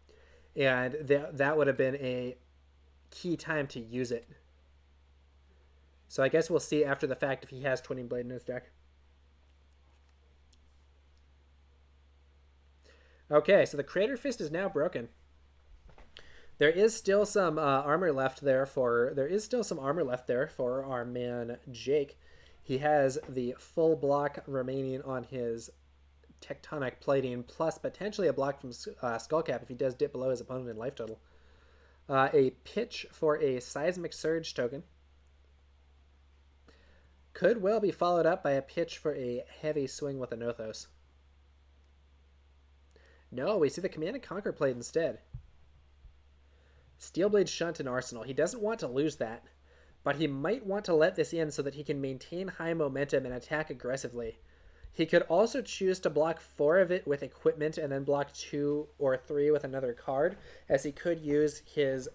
that would have been a key time to use it. So I guess we'll see after the fact if he has Twinning Blade in his deck. Okay, so the Crater Fist is now broken. There is still some armor left there for our man Jake. He has the full block remaining on his Tectonic Plating, plus potentially a block from Skullcap if he does dip below his opponent in life total. A pitch for a Seismic Surge token. Could well be followed up by a pitch for a heavy swing with a Nothos. No, we see the Command and Conquer played instead. Steelblade Shunt in Arsenal. He doesn't want to lose that, but he might want to let this in so that he can maintain high momentum and attack aggressively. He could also choose to block 4 of it with equipment and then block 2 or 3 with another card, as he could use his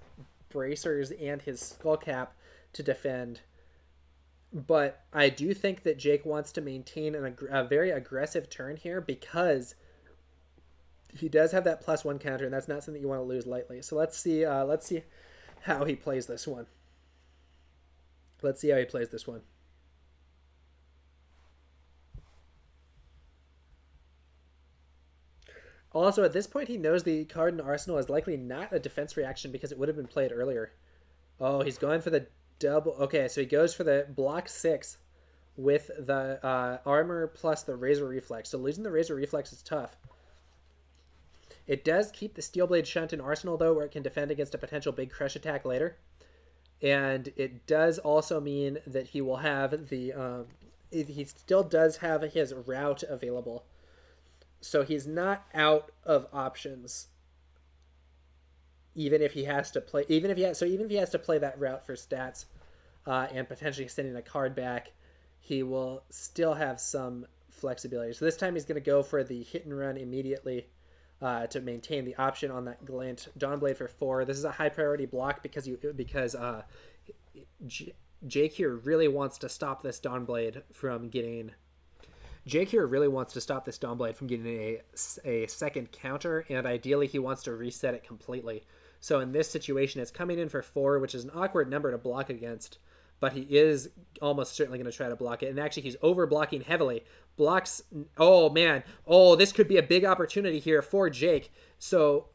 bracers and his skull cap to defend. But I do think that Jake wants to maintain a very aggressive turn here because he does have that +1 counter, and that's not something you want to lose lightly. So let's see how he plays this one. Let's see how he plays this one. Also, at this point, he knows the card in Arsenal is likely not a defense reaction because it would have been played earlier. Oh, he's going for the double. Okay, so he goes for the block 6 with the armor plus the Razor Reflex. So losing the Razor Reflex is tough. It does keep the Steel Blade Shunt in Arsenal, though, where it can defend against a potential big crush attack later. And it does also mean that he will have the... he still does have his route available. So he's not out of options. Even if he has to play... even if he has to play that route for stats and potentially sending a card back, he will still have some flexibility. So this time he's going to go for the hit and run immediately to maintain the option on that glint. Dawnblade for 4. This is a high priority block because Jake here really wants to stop this Dawnblade from getting... Jake here really wants to stop this Dawnblade from getting a second counter, and ideally he wants to reset it completely. So in this situation, it's coming in for 4, which is an awkward number to block against, but he is almost certainly going to try to block it. And actually, he's over-blocking heavily. Blocks... Oh, man. Oh, this could be a big opportunity here for Jake.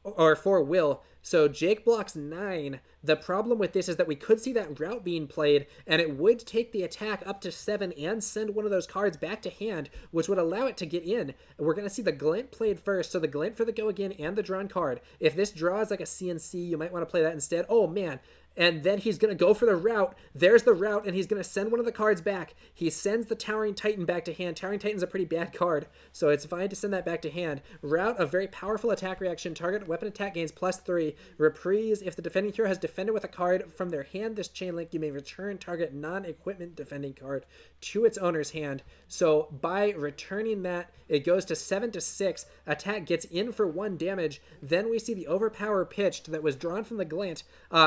Or for Will. So Jake blocks 9. The problem with this is that we could see that route being played, and it would take the attack up to 7 and send one of those cards back to hand, which would allow it to get in. We're going to see the glint played first, so the glint for the go again and the drawn card. If this draws like a CNC, you might want to play that instead. Oh, man. And then he's going to go for the route. There's the route, and he's going to send one of the cards back. He sends the Towering Titan back to hand. Towering Titan's a pretty bad card, so it's fine to send that back to hand. Route, a very powerful attack reaction. Target weapon attack gains +3. Reprise, if the defending hero has defended with a card from their hand this chain link, you may return target non-equipment defending card to its owner's hand. So by returning that, it goes to 7-6. Attack gets in for 1 damage. Then we see the overpower pitched that was drawn from the glint.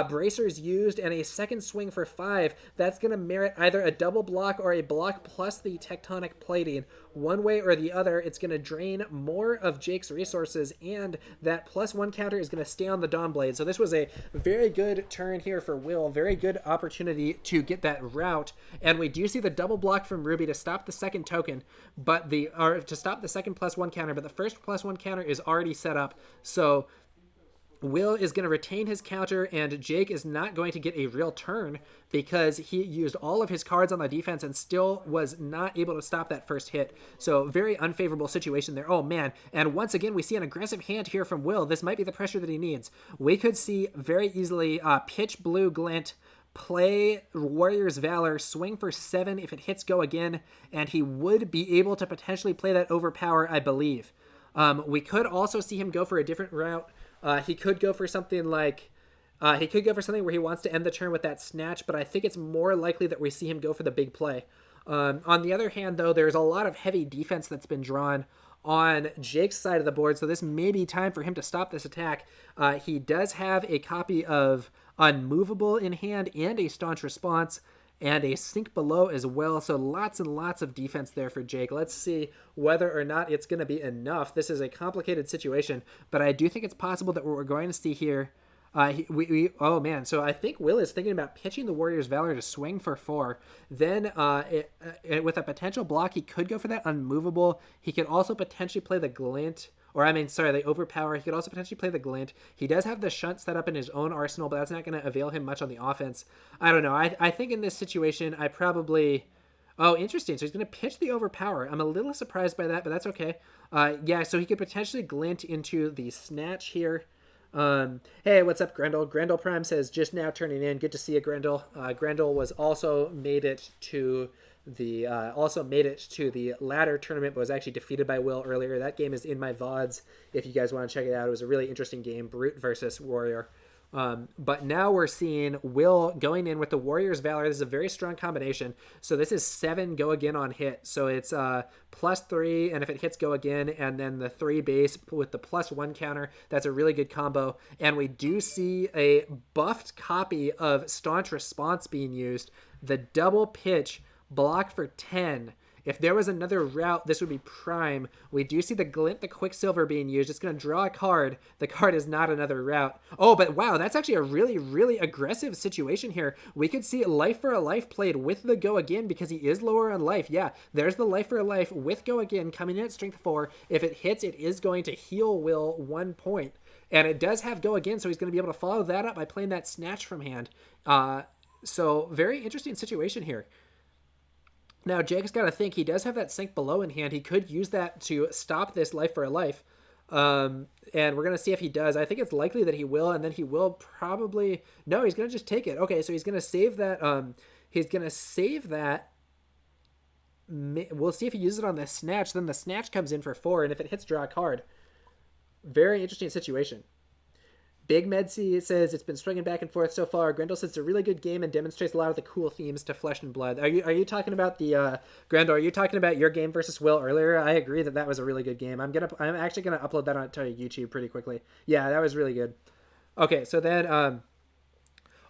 Bracers used and a second swing for 5. That's going to merit either a double block or a block plus the tectonic plating. One way or the other, it's going to drain more of Jake's resources, and that +1 counter is going to stay on the Dawnblade. So this was a very good turn here for Will. Very good opportunity to get that route. And we do see the double block from Ruby to stop the second token, to stop the second +1 counter, but the first +1 counter is already set up. So Will is going to retain his counter, and Jake is not going to get a real turn because he used all of his cards on the defense and still was not able to stop that first hit. So very unfavorable situation there. Oh, man. And once again, we see an aggressive hand here from Will. This might be the pressure that he needs. We could see very easily pitch blue glint, play Warrior's Valor, swing for 7 if it hits go again, and he would be able to potentially play that overpower, I believe. We could also see him go for a different route. He could go for something like... he could go for something where he wants to end the turn with that snatch, but I think it's more likely that we see him go for the big play. On the other hand, though, there's a lot of heavy defense that's been drawn on Jake's side of the board, so this may be time for him to stop this attack. He does have a copy of Unmovable in hand and a Staunch Response, and a Sink Below as well. So lots and lots of defense there for Jake. Let's see whether or not it's going to be enough. This is a complicated situation, but I do think it's possible that what we're going to see here... oh, man. So I think Will is thinking about pitching the Warrior's Valor to swing for 4. Then with a potential block, he could go for that Unmovable. He could also potentially play the Glint... the Overpower. He could also potentially play the Glint. He does have the Shunt set up in his own arsenal, but that's not going to avail him much on the offense. I don't know. I think in this situation, I probably... Oh, interesting. So he's going to pitch the Overpower. I'm a little surprised by that, but that's okay. Yeah, so he could potentially Glint into the Snatch here. Hey, what's up, Grendel? Grendel Prime says, just now turning in. Good to see you, Grendel. Grendel was also made it to the ladder tournament, but was actually defeated by Will earlier. That game is in my VODs if you guys want to check it out. It was a really interesting game. Brute versus Warrior But now we're seeing Will going in with the Warrior's Valor. This is a very strong combination. So this is 7 go again on hit. So it's +3, and if it hits go again, and then the 3 base with the +1 counter. That's a really good combo. And we do see a buffed copy of Staunch Response being used. The double pitch blocked for 10. If there was another route, this would be prime. We do see the Glint the Quicksilver being used. It's going to draw a card. The card is not another route. Oh, but wow, that's actually a really, really aggressive situation here. We could see Life for a Life played with the Go Again because he is lower on life. Yeah, there's the Life for a Life with Go Again coming in at Strength 4. If it hits, it is going to heal Will 1 point. And it does have Go Again, so he's going to be able to follow that up by playing that Snatch from hand. So very interesting situation here. Now, Jake's got to think he does have that Sink Below in hand. He could use that to stop this Life for a Life. And we're going to see if he does. I think it's likely that he will, and then he will probably... No, he's going to just take it. Okay, so he's going to save that. He's going to save that. We'll see if he uses it on the Snatch. Then the Snatch comes in for 4, and if it hits, draw a card. Very interesting situation. Big Medsy says it's been swinging back and forth so far. Grendel says it's a really good game and demonstrates a lot of the cool themes to Flesh and Blood. Are you talking about the Grendel? Are you talking about your game versus Will earlier? I agree that was a really good game. I'm actually gonna upload that onto YouTube pretty quickly. Yeah, that was really good. Okay, so then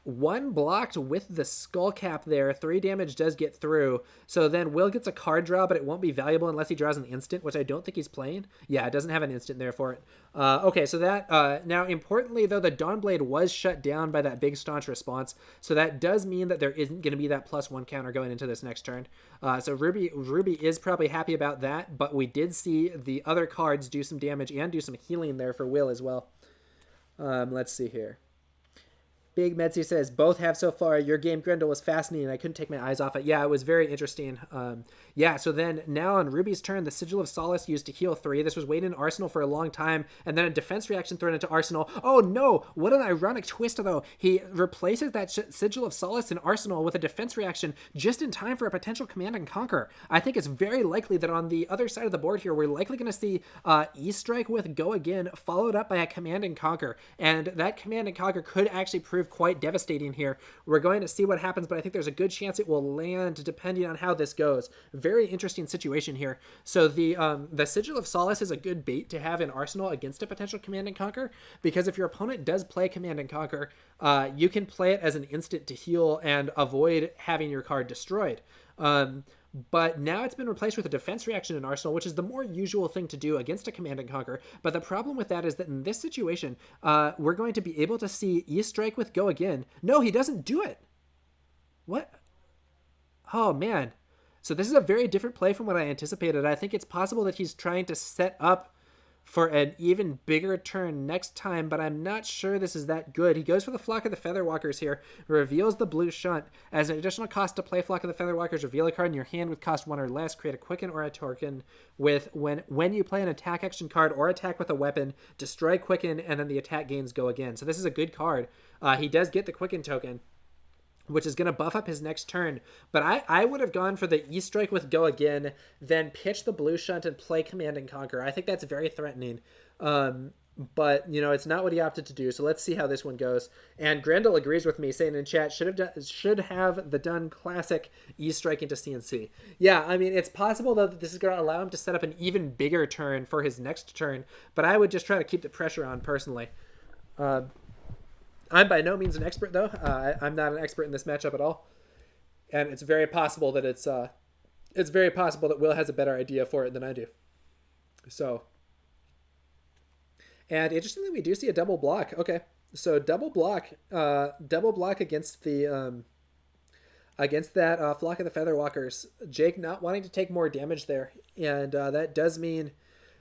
1 blocked with the Skull Cap there. 3 damage does get through. So then Will gets a card draw, but it won't be valuable unless he draws an instant, which I don't think he's playing. Yeah, it doesn't have an instant there for it. Okay, so that... now, importantly, though, the Dawnblade was shut down by that big Staunch Response. So that does mean that there isn't going to be that +1 counter going into this next turn. So Ruby is probably happy about that, but we did see the other cards do some damage and do some healing there for Will as well. Let's see here. Big Medsy says, both have so far. Your game, Grendel, was fascinating. I couldn't take my eyes off it. Yeah, it was very interesting. Yeah, so then now on Ruby's turn, the Sigil of Solace used to heal 3. This was waiting in Arsenal for a long time, and then a defense reaction thrown into Arsenal. Oh no, what an ironic twist, though. He replaces that Sigil of Solace in Arsenal with a defense reaction just in time for a potential Command and Conquer. I think it's very likely that on the other side of the board here, we're likely going to see E-Strike with Go Again, followed up by a Command and Conquer, and that Command and Conquer could actually prove quite devastating here. We're going to see what happens, but I think there's a good chance it will land depending on how this goes. Very interesting situation here. So the Sigil of Solace is a good bait to have in Arsenal against a potential Command and Conquer, because if your opponent does play Command and Conquer, you can play it as an instant to heal and avoid having your card destroyed. But now it's been replaced with a defense reaction in Arsenal, which is the more usual thing to do against a Command and Conquer. But the problem with that is that in this situation, we're going to be able to see E-Strike with Go Again. No, he doesn't do it. What? Oh, man. So this is a very different play from what I anticipated. I think it's possible that he's trying to set up for an even bigger turn next time, but I'm not sure this is that good. He goes for the Flock of the Featherwalkers here, reveals the blue shunt. As an additional cost to play Flock of the Featherwalkers, reveal a card in your hand with cost 1 or less, create a Quicken or a Token with when you play an attack action card or attack with a weapon, destroy Quicken, and then the attack gains Go Again. So this is a good card. He does get the Quicken token, which is going to buff up his next turn. But I would have gone for the E-Strike with Go Again, then pitch the blue shunt and play Command and Conquer. I think that's very threatening. But, it's not what he opted to do. So let's see how this one goes. And Grendel agrees with me, saying in chat, should have the done classic E-Strike into CNC. Yeah, I mean, it's possible, though, that this is going to allow him to set up an even bigger turn for his next turn. But I would just try to keep the pressure on, personally. I'm by no means an expert, though. I'm not an expert in this matchup at all, and it's very possible that it's very possible that Will has a better idea for it than I do. So, and interestingly, we do see a double block. Okay, so double block against the against that Flock of the Featherwalkers. Jake not wanting to take more damage there, and that does mean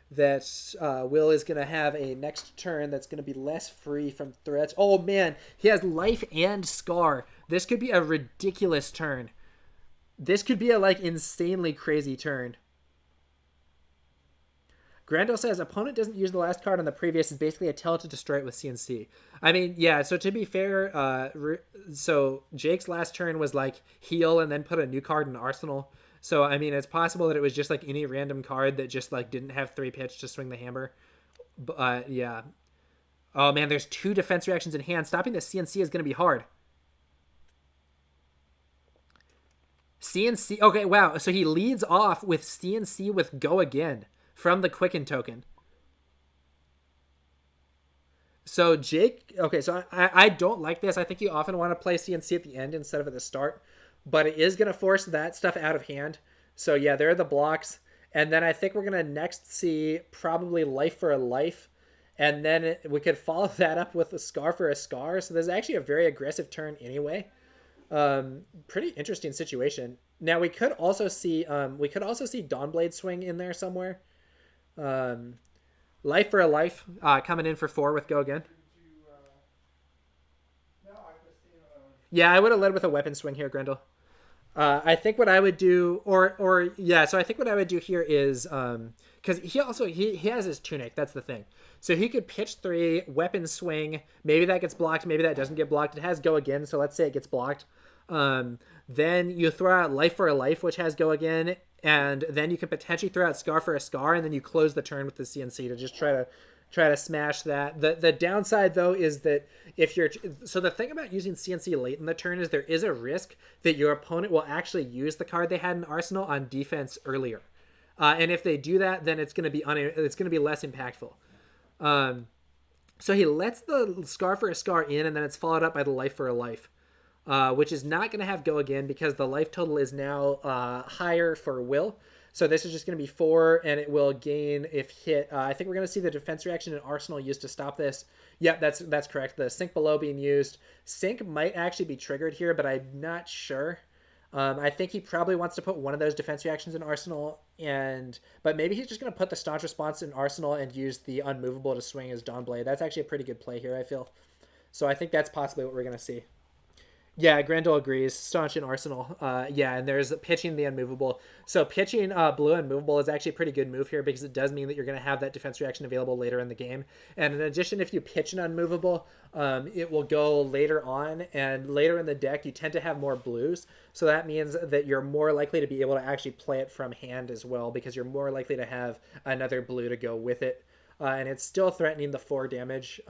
that Will is going to have a next turn that's going to be less free from threats. Oh, man. He has Life and Scar. This could be a ridiculous turn. This could be a, insanely crazy turn. Grandel says, opponent doesn't use the last card on the previous is basically a tell to destroy it with CNC. I mean, yeah, so to be fair, so Jake's last turn was, heal and then put a new card in Arsenal. So, I mean, it's possible that it was just, any random card that just, didn't have 3 pitch to swing the hammer. But, yeah. Oh man, there's 2 defense reactions in hand. Stopping the CNC is going to be hard. CNC. Okay, wow. So he leads off with CNC with Go Again from the Quicken token. So Jake, okay, so I don't like this. I think you often want to play CNC at the end instead of at the start, but it is going to force that stuff out of hand. So yeah, there are the blocks. And then I think we're going to next see probably Life for a Life. And then we could follow that up with a Scar for a Scar. So there's actually a very aggressive turn anyway. Pretty interesting situation. Now we could also see Dawnblade swing in there somewhere. Life for a Life coming in for 4 with Go Again. Yeah, I would have led with a weapon swing here, Grendel. I think what I would do, so I think what I would do here is, because he has his tunic. That's the thing. So he could pitch 3, weapon swing. Maybe that gets blocked. Maybe that doesn't get blocked. It has Go Again, so let's say it gets blocked. Then you throw out Life for a Life, which has Go Again, and then you could potentially throw out Scar for a Scar, and then you close the turn with the CNC to just try to smash that. The downside though is that the thing about using CNC late in the turn is there is a risk that your opponent will actually use the card they had in Arsenal on defense earlier, and if they do that, then it's going to be less impactful. So he lets the Scar for a Scar in, and then it's followed up by the Life for a Life. Which is not going to have Go Again because the life total is now higher for Will. So this is just going to be 4, and it will gain if hit. I think we're going to see the defense reaction in Arsenal used to stop this. Yep, that's correct. The Sink Below being used. Sink might actually be triggered here, but I'm not sure. I think he probably wants to put one of those defense reactions in Arsenal, but maybe he's just going to put the Staunch Response in Arsenal and use the Unmovable to swing his Dawnblade. That's actually a pretty good play here, I feel. So I think that's possibly what we're going to see. Yeah, Grendel agrees. Staunch in Arsenal. And there's pitching the Unmovable. So pitching blue Unmovable is actually a pretty good move here because it does mean that you're going to have that defense reaction available later in the game. And in addition, if you pitch an Unmovable, it will go later on. And later in the deck, you tend to have more blues. So that means that you're more likely to be able to actually play it from hand as well because you're more likely to have another blue to go with it. And it's still threatening the 4 damage.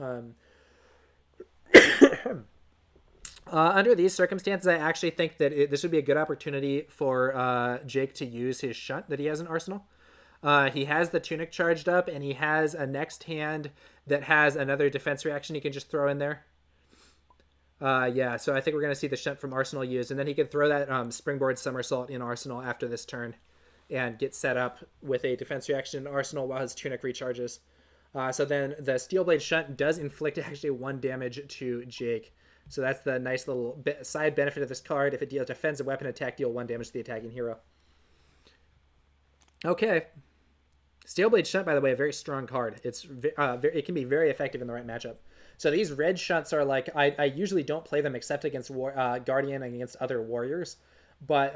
Under these circumstances, I actually think that this would be a good opportunity for Jake to use his Shunt that he has in Arsenal. He has the Tunic charged up, and he has a next hand that has another defense reaction he can just throw in there. So I think we're going to see the Shunt from Arsenal used, and then he could throw that Springboard Somersault in Arsenal after this turn and get set up with a defense reaction in Arsenal while his Tunic recharges. So then the Steelblade Shunt does inflict actually 1 damage to Jake. So that's the nice little side benefit of this card. If it deals defensive weapon attack, deal 1 damage to the attacking hero. Okay. Steelblade Shunt, by the way, a very strong card. It can be very effective in the right matchup. So these red Shunts are like, I usually don't play them except against Guardian and against other warriors. But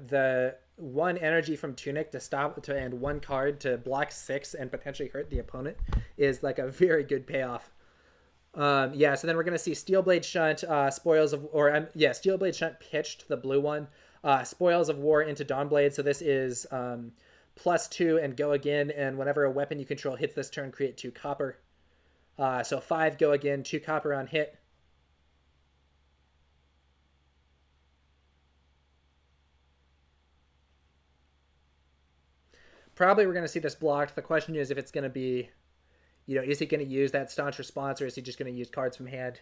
the 1 energy from Tunic and 1 card to block 6 and potentially hurt the opponent is like a very good payoff. So then we're going to see Steelblade Shunt, Steelblade Shunt pitched the blue one, Spoils of War into Dawnblade. So this is +2 and Go Again, and whenever a weapon you control hits this turn, create 2 copper. So 5 Go Again, 2 copper on hit. Probably we're going to see this blocked. The question is if it's going to be... is he going to use that Staunch Response, or is he just going to use cards from hand?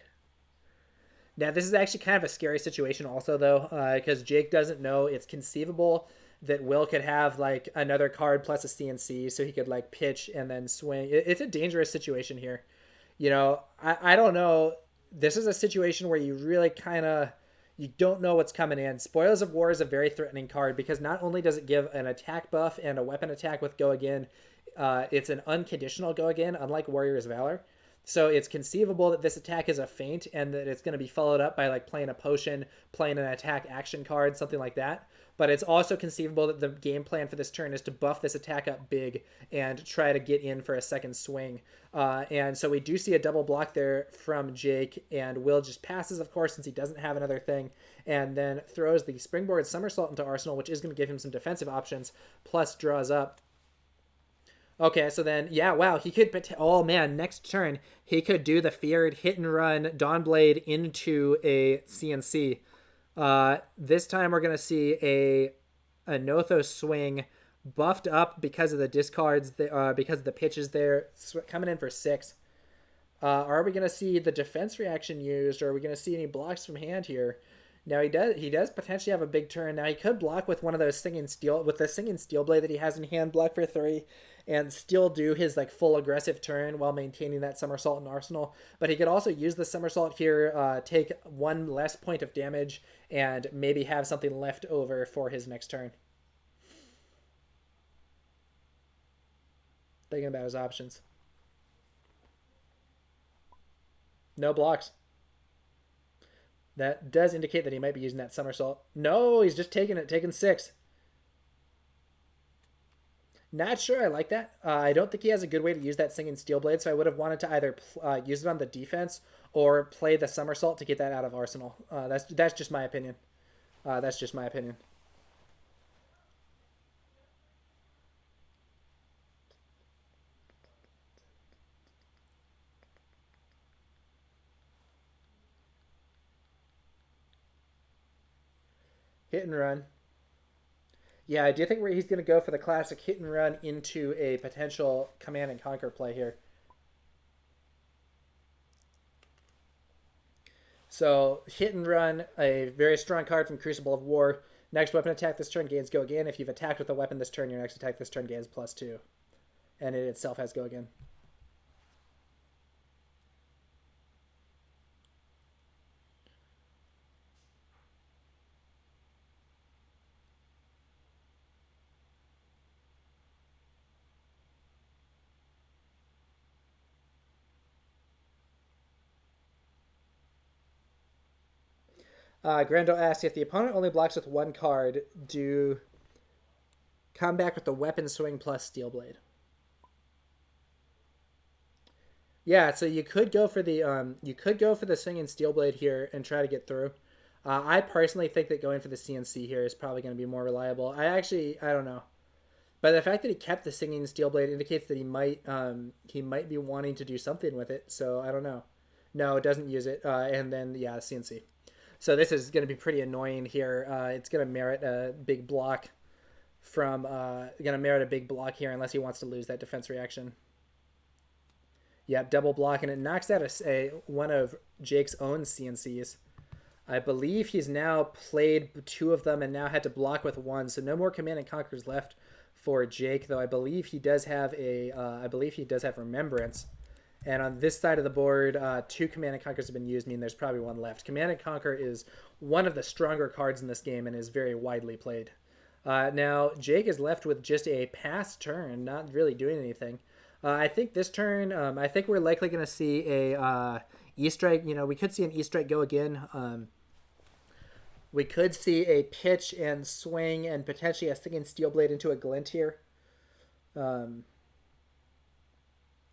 Now, this is actually kind of a scary situation also, though, because Jake doesn't know. It's conceivable that Will could have, like, another card plus a CNC, so he could, like, pitch and then swing. It's a dangerous situation here. I don't know. This is a situation where you really kind of... You don't know what's coming in. Spoils of War is a very threatening card because not only does it give an attack buff and a weapon attack with Go Again, it's an unconditional Go Again, unlike Warrior's Valor. So it's conceivable that this attack is a feint and that it's going to be followed up by like playing a potion, playing an attack action card, something like that. But it's also conceivable that the game plan for this turn is to buff this attack up big and try to get in for a second swing. And so we do see a double block there from Jake, and Will just passes, of course, since he doesn't have another thing, and then throws the Springboard Somersault into Arsenal, which is going to give him some defensive options, plus draws up. Okay, so then, yeah, wow, he could. Oh man, next turn he could do the feared hit and run Dawnblade into a CNC. This time we're gonna see a Nothos swing buffed up because of the discards, because of the pitches there, coming in for 6. Are we gonna see the defense reaction used, or are we gonna see any blocks from hand here? Now he does potentially have a big turn. Now he could block with one of those singing steel with the singing steel blade that he has in hand, block for 3, and still do his like full aggressive turn while maintaining that somersault in arsenal. But he could also use the somersault here, take 1 less point of damage, and maybe have something left over for his next turn. Thinking about his options. No blocks. That does indicate that he might be using that somersault. No, he's just taking 6. Not sure I like that. I don't think he has a good way to use that singing steel blade, so I would have wanted to either use it on the defense or play the somersault to get that out of arsenal. That's just my opinion. That's just my opinion. Hit and run. Yeah, I do think he's going to go for the classic hit and run into a potential command and conquer play here. So hit and run, a very strong card from Crucible of War. Next weapon attack this turn gains go again. If you've attacked with a weapon this turn, your next attack this turn gains +2. And it itself has go again. Grando asks, if the opponent only blocks with 1 card, do come back with the weapon swing plus steel blade. Yeah, so you could go for the swing and steel blade here and try to get through. I personally think that going for the CNC here is probably going to be more reliable. I don't know, but the fact that he kept the singing steel blade indicates that he might be wanting to do something with it. So I don't know. No, it doesn't use it, and then yeah, CNC. So this is going to be pretty annoying here. It's going to merit a big block here unless he wants to lose that defense reaction. Yep, double block, and it knocks out one of Jake's own CNCs. I believe he's now played 2 of them and now had to block with 1, so no more command and conquers left for Jake. Though I believe he does have remembrance. And on this side of the board, 2 command and conquers have been used, meaning there's probably 1 left. Command and conquer is one of the stronger cards in this game and is very widely played. Now Jake is left with just a pass turn, not really doing anything. I think this turn, I think we're likely going to see a E-strike. We could see an E-strike go again. We could see a pitch and swing and potentially a singing steel blade into a glint here. Yeah,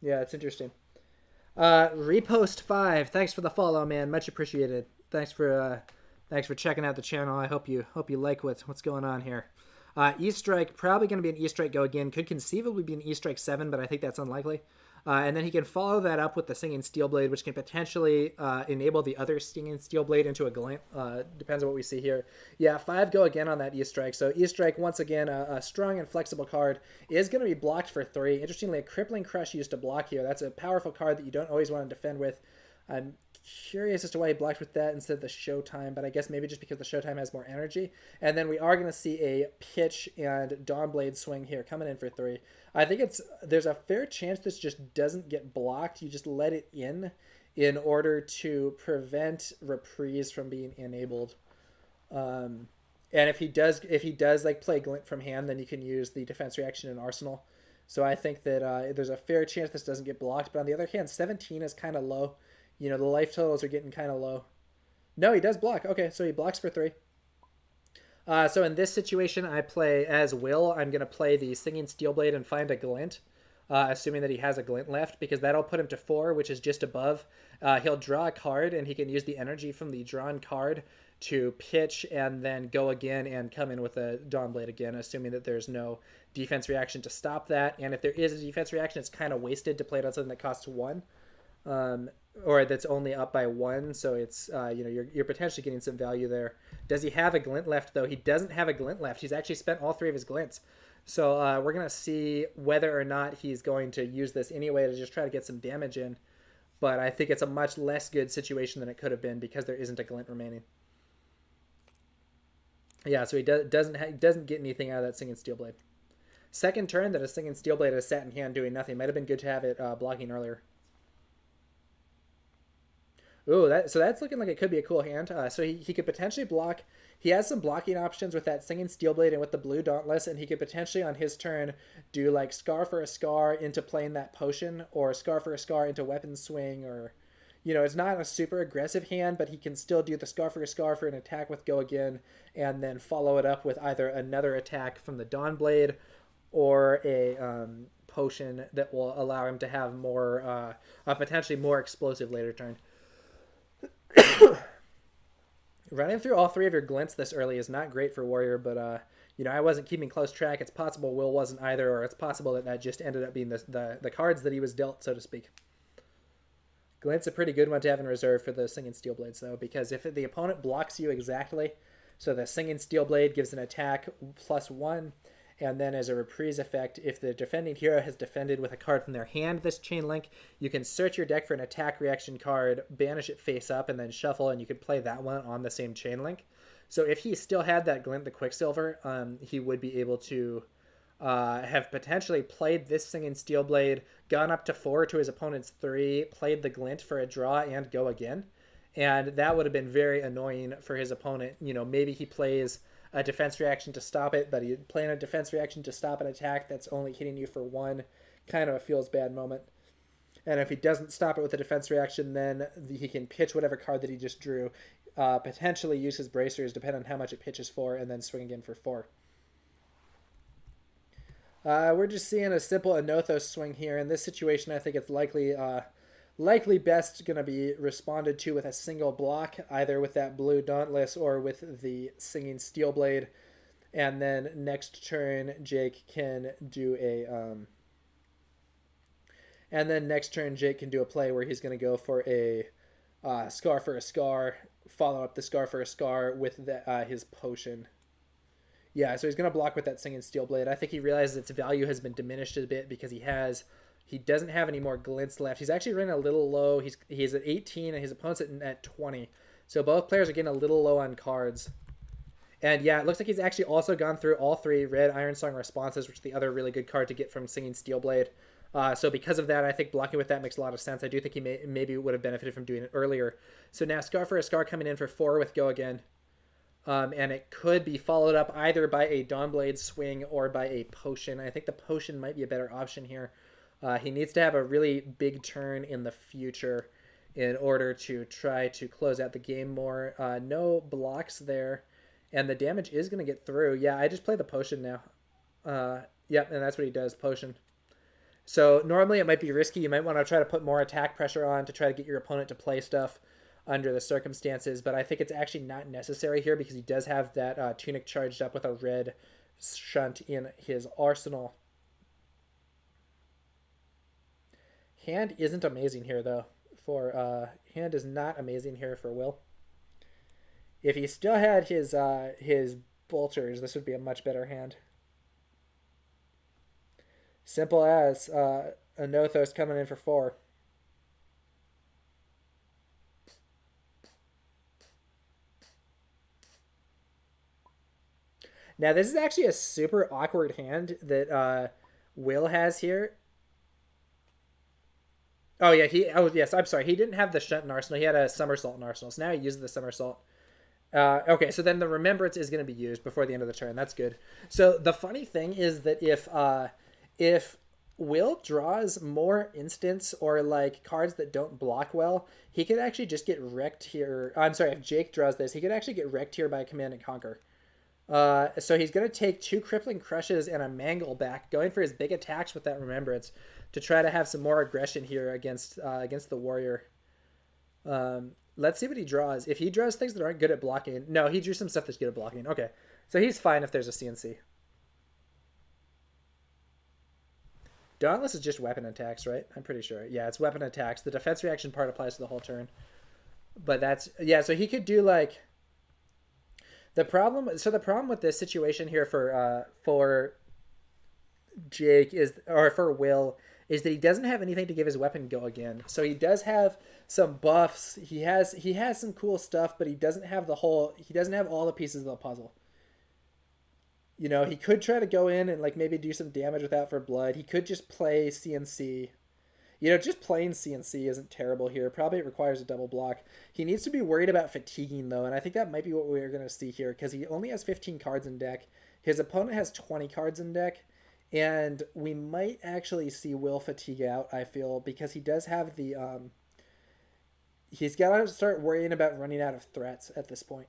it's interesting. Repost 5, thanks for the follow, man. Much appreciated. Thanks for checking out the channel. I hope you like what's going on here. E-strike, probably going to be an E-strike go again. Could conceivably be an E-strike 7, but I think that's unlikely. And then he can follow that up with the singing steel blade, which can potentially enable the other singing steel blade into a glint. Depends on what we see here. Yeah, 5 go again on that E-strike. So E-strike, once again, a strong and flexible card, is going to be blocked for 3. Interestingly, a crippling crush used to block here. That's a powerful card that you don't always want to defend with. I'm curious as to why he blocked with that instead of the Showtime, but I guess maybe just because the Showtime has more energy. And then we are going to see a pitch and Dawnblade swing here coming in for 3. I think there's a fair chance this just doesn't get blocked. You just let it in order to prevent reprise from being enabled. And if he does like play glint from hand, then you can use the defense reaction in arsenal. So I think that there's a fair chance this doesn't get blocked. But on the other hand, 17 is kind of low. The life totals are getting kind of low. No, he does block. Okay, so he blocks for 3. So in this situation, I play as Will. I'm going to play the Singing Steelblade and find a glint, assuming that he has a glint left, because that'll put him to 4, which is just above. He'll draw a card, and he can use the energy from the drawn card to pitch and then go again and come in with a Dawnblade again, assuming that there's no defense reaction to stop that. And if there is a defense reaction, it's kind of wasted to play it on something that costs 1. Or that's only up by 1, so it's you're potentially getting some value there. Does he have a glint left, though? He doesn't have a glint left. He's actually spent all 3 of his glints. So we're going to see whether or not he's going to use this anyway to just try to get some damage in. But I think it's a much less good situation than it could have been because there isn't a glint remaining. Yeah, so he doesn't get anything out of that Singing Steelblade. Second turn that a Singing Steelblade has sat in hand doing nothing. Might have been good to have it blocking earlier. Ooh, so that's looking like it could be a cool hand. So he could potentially block. He has some blocking options with that Singing Steelblade and with the blue Dauntless, and he could potentially on his turn do like Scar for a Scar into playing that potion, or Scar for a Scar into weapon swing, or it's not a super aggressive hand, but he can still do the Scar for an attack with Go Again, and then follow it up with either another attack from the Dawnblade or a potion that will allow him to have more, potentially more explosive later turn. Running through all 3 of your glints this early is not great for Warrior, but I wasn't keeping close track. It's possible Will wasn't either, or it's possible that just ended up being the cards that he was dealt, so to speak. Glint's a pretty good one to have in reserve for the Singing Steelblades, though, because if the opponent blocks you exactly, so the Singing Steelblade gives an attack +1, and then as a reprise effect, if the defending hero has defended with a card from their hand this chain link, you can search your deck for an attack reaction card, banish it face up, and then shuffle, and you can play that one on the same chain link. So if he still had that Glint the Quicksilver, he would be able to have potentially played this Singing Steelblade, gone up to 4 to his opponent's 3, played the Glint for a draw and Go Again. And that would have been very annoying for his opponent. Maybe he plays a defense reaction to stop it, but he playing a defense reaction to stop an attack that's only hitting you for 1, kind of a feels bad moment. And if he doesn't stop it with a defense reaction, then he can pitch whatever card that he just drew, potentially use his bracers, depending on how much it pitches for, and then swing again for 4. We're just seeing a simple Anothos swing here. In this situation, I think it's likely best going to be responded to with a single block, either with that blue Dauntless or with the Singing Steelblade. And then next turn, Jake can do a play where he's going to go for a Scar for a Scar, follow up the Scar for a Scar with his potion. Yeah, so he's going to block with that Singing Steelblade. I think he realizes its value has been diminished a bit because he doesn't have any more glints left. He's actually running a little low. He's at 18 and his opponent's at 20. So both players are getting a little low on cards. And yeah, it looks like he's actually also gone through all 3 red Iron Song responses, which is the other really good card to get from Singing Steelblade. So because of that, I think blocking with that makes a lot of sense. I do think he maybe would have benefited from doing it earlier. So now Scar for a Scar coming in for 4 with Go Again. And it could be followed up either by a Dawnblade swing or by a potion. I think the potion might be a better option here. He needs to have a really big turn in the future in order to try to close out the game more. No blocks there, and the damage is going to get through. Yeah, I just play the potion now. Yep, and that's what he does, potion. So normally it might be risky. You might want to try to put more attack pressure on to try to get your opponent to play stuff under the circumstances, but I think it's actually not necessary here because he does have that Tunic charged up with a red shunt in his arsenal. Hand isn't amazing here, though. Hand is not amazing here for Will. If he still had his bolters, this would be a much better hand. Simple as Anothos coming in for 4. Now, this is actually a super awkward hand that Will has here. Oh, yeah. Yes, I'm sorry. He didn't have the shunt in Arsenal. He had a somersault in Arsenal. So now he uses the somersault. Okay, so then the remembrance is going to be used before the end of the turn. That's good. So the funny thing is that if Will draws more instants or like cards that don't block well, he could actually just get wrecked here. I'm sorry, if Jake draws this, he could actually get wrecked here by Command and Conquer. So he's going to take 2 Crippling Crushes and a Mangle back, going for his big attacks with that Remembrance to try to have some more aggression here against the Warrior. Let's see what he draws. If he draws things that aren't good at blocking... No, he drew some stuff that's good at blocking. Okay. So he's fine if there's a CNC. Dauntless is just weapon attacks, right? I'm pretty sure. Yeah, it's weapon attacks. The defense reaction part applies to the whole turn. But that's... Yeah, so he could do, like... The problem with this situation here for Jake is, or for Will, is that he doesn't have anything to give his weapon go again. So he does have some buffs. He has some cool stuff, but he doesn't have all the pieces of the puzzle. You know, he could try to go in and like maybe do some damage without for blood. He could just play CNC. You know, just playing CNC isn't terrible here. Probably it requires a double block. He needs to be worried about fatiguing, though, and I think that might be what we're going to see here, because he only has 15 cards in deck. His opponent has 20 cards in deck, and we might actually see Will fatigue out, I feel, because he does have the... he's got to start worrying about running out of threats at this point.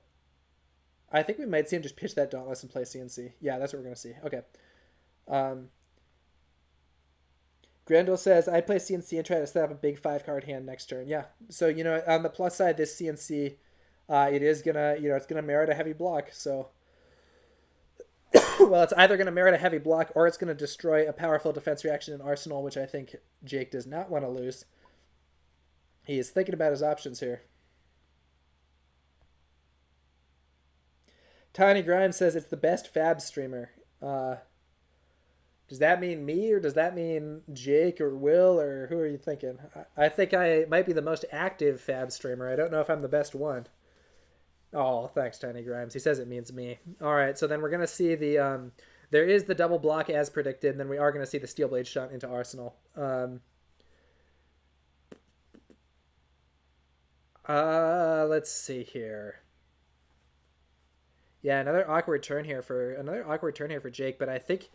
I think we might see him just pitch that Dauntless and play CNC. Yeah, that's what we're going to see. Okay. Grendel says, I play CNC and try to set up a big 5-card hand next turn. Yeah. So, you know, on the plus side, this CNC, it is going to, you know, it's going to merit a heavy block. So, well, it's either going to merit a heavy block or it's going to destroy a powerful defense reaction in Arsenal, which I think Jake does not want to lose. He is thinking about his options here. Tiny Grimes says it's the best Fab streamer. Does that mean me, or does that mean Jake or Will, or who are you thinking? I think I might be the most active Fab streamer. I don't know if I'm the best one. Oh, thanks, Tiny Grimes. He says it means me. All right, so then we're going to see the... there is the double block as predicted, and then we are going to see the Steel Blade shot into Arsenal. Let's see here. Yeah, another awkward turn here for Jake, but I think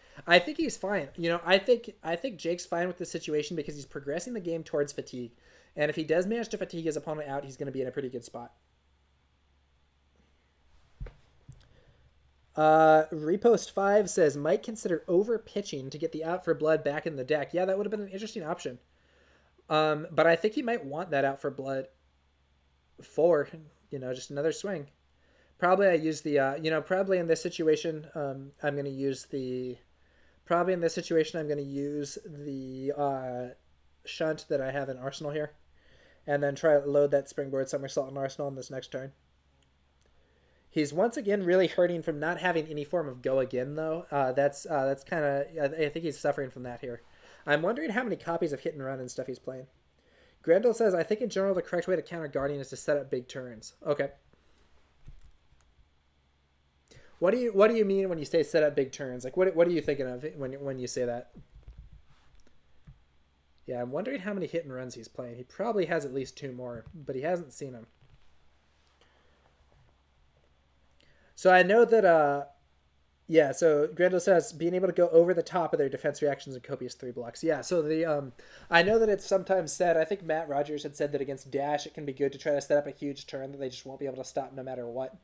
he's fine. You know, I think Jake's fine with the situation because he's progressing the game towards fatigue. And if he does manage to fatigue his opponent out, he's going to be in a pretty good spot. Repost 5 says, might consider over pitching to get the out for blood back in the deck. Yeah, that would have been an interesting option. But I think he might want that out for blood for, you know, just another swing. Probably I use the, you know, probably in this situation, I'm going to use the shunt that I have in Arsenal here. And then try to load that Springboard Somersault in Arsenal in this next turn. He's once again really hurting from not having any form of go again, though. That's kind of, I think he's suffering from that here. I'm wondering how many copies of Hit and Run and stuff he's playing. Grendel says, I think in general the correct way to counter Guardian is to set up big turns. Okay. What do you mean when you say set up big turns? Like, what are you thinking of when you say that? Yeah, I'm wondering how many hit and runs he's playing. He probably has at least 2 more, but he hasn't seen them. So I know that, yeah, so Grendel says being able to go over the top of their defense reactions and copious 3 blocks. Yeah, so I know that it's sometimes said, I think Matt Rogers had said that against Dash, it can be good to try to set up a huge turn that they just won't be able to stop no matter what.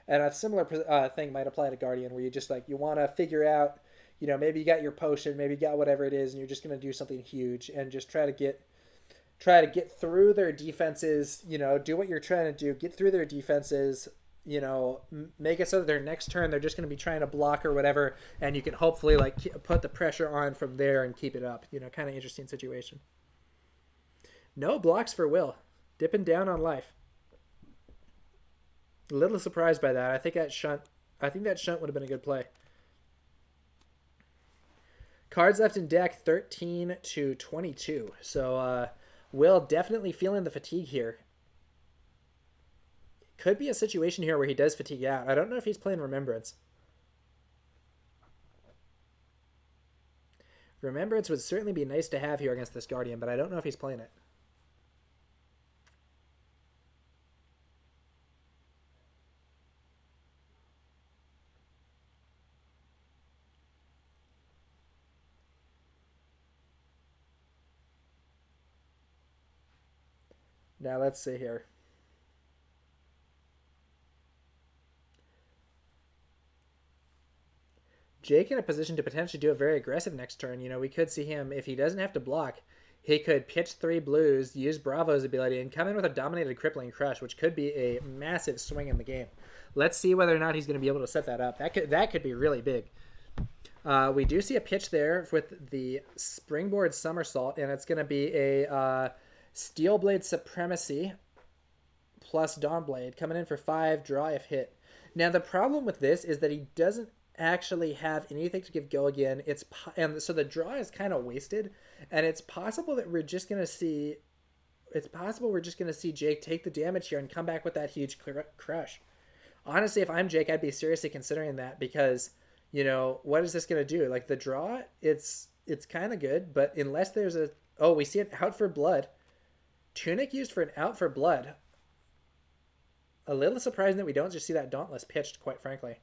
And a similar thing might apply to Guardian, where you just like, you want to figure out, you know, maybe you got your potion, maybe you got whatever it is, and you're just going to do something huge and just try to get through their defenses, you know, do what you're trying to do, get through their defenses, you know, make it so that their next turn they're just going to be trying to block or whatever, and you can hopefully like put the pressure on from there and keep it up. You know, kind of interesting situation. No blocks for Will. Dipping down on life. A little surprised by that. I think that shunt would have been a good play. Cards left in deck 13 to 22. So Will definitely feeling the fatigue here. Could be a situation here where he does fatigue out. I don't know if he's playing Remembrance. Remembrance would certainly be nice to have here against this Guardian, but I don't know if he's playing it. Now let's see here. Jake in a position to potentially do a very aggressive next turn. You know, we could see him, if he doesn't have to block, He could pitch 3 blues, use Bravo's ability, and come in with a dominated crippling crush, which could be a massive swing in the game. Let's see whether or not he's going to be able to set that up. That could be really big. We do see a pitch there with the springboard somersault, and it's going to be a Steel Blade Supremacy plus Dawnblade coming in for 5, draw if hit. Now the problem with this is that he doesn't actually have anything to give go again. And so the draw is kind of wasted, and it's possible we're just gonna see Jake take the damage here and come back with that huge crush. Honestly, if I'm Jake, I'd be seriously considering that, because what is this gonna do? Like, the draw, it's kind of good, but unless there's we see it out for blood. Tunic used for an out for blood. A little surprising that we don't just see that Dauntless pitched, quite frankly.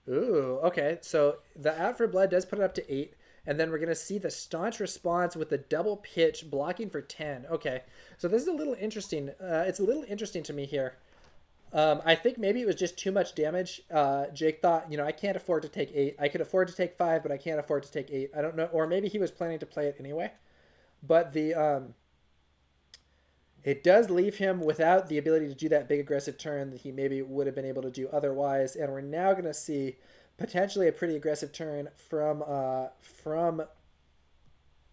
Ooh, okay. So the out for blood does put it up to 8, and then we're going to see the staunch response with the double pitch blocking for 10. Okay, so this is a little interesting. It's a little interesting to me here. I think maybe it was just too much damage. Jake thought, I can't afford to take 8. I could afford to take 5, but I can't afford to take 8. I don't know. Or maybe he was planning to play it anyway. But it does leave him without the ability to do that big aggressive turn that he maybe would have been able to do otherwise. And we're now going to see potentially a pretty aggressive turn from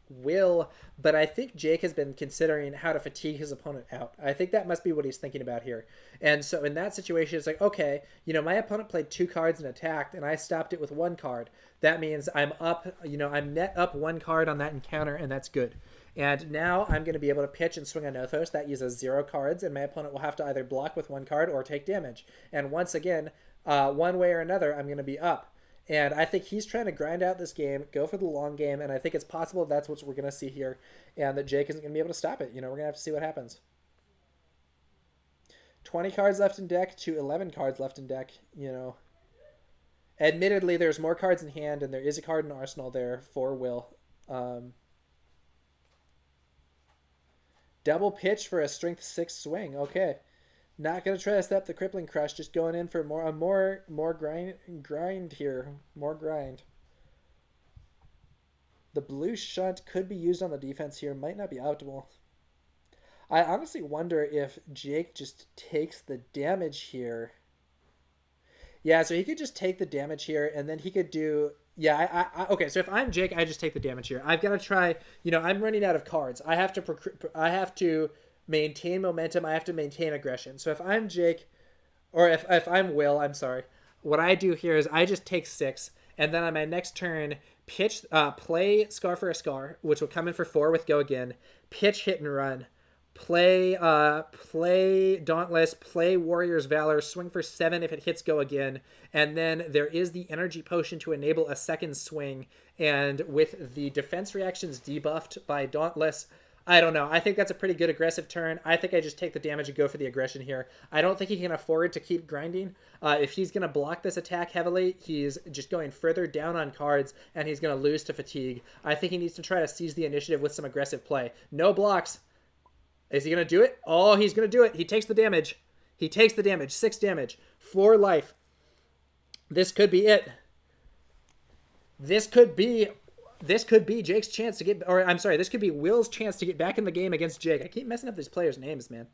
Will. But I think Jake has been considering how to fatigue his opponent out. I think that must be what he's thinking about here. And so in that situation, it's like, okay, my opponent played 2 cards and attacked, and I stopped it with 1 card. That means I'm up, I'm net up 1 card on that encounter, and that's good. And now I'm going to be able to pitch and swing a Nothos. That uses 0 cards, and my opponent will have to either block with 1 card or take damage. And once again, one way or another, I'm going to be up. And I think he's trying to grind out this game, go for the long game, and I think it's possible that's what we're going to see here, and that Jake isn't going to be able to stop it. We're going to have to see what happens. 20 cards left in deck to 11 cards left in deck, Admittedly, there's more cards in hand, and there is a card in arsenal there for Will. Double pitch for a strength 6 swing. Okay. Not going to try to step the crippling crush. Just going in for more grind here. More grind. The blue shunt could be used on the defense here. Might not be optimal. I honestly wonder if Jake just takes the damage here. Yeah, so he could just take the damage here, and then he could do... Yeah, okay, so if I'm Jake, I just take the damage here. I've got to try... I'm running out of cards. I have to maintain momentum. I have to maintain aggression. So if I'm Jake, or if I'm Will, I'm sorry, what I do here is I just take 6, and then on my next turn, play Scar for a Scar, which will come in for 4 with go again, pitch, hit, and run. Play Dauntless, play Warrior's Valor, swing for 7 if it hits go again, and then there is the energy potion to enable a second swing, and with the defense reactions debuffed by Dauntless, I don't know. I think that's a pretty good aggressive turn. I think I just take the damage and go for the aggression here. I don't think he can afford to keep grinding. If he's going to block this attack heavily, he's just going further down on cards, and he's going to lose to fatigue. I think he needs to try to seize the initiative with some aggressive play. No blocks. Is he going to do it? Oh, he's going to do it. He takes the damage. 6 damage. 4 life. This could be it. This could be Jake's chance to get... Or, I'm sorry, this could be Will's chance to get back in the game against Jake. I keep messing up these players' names, man.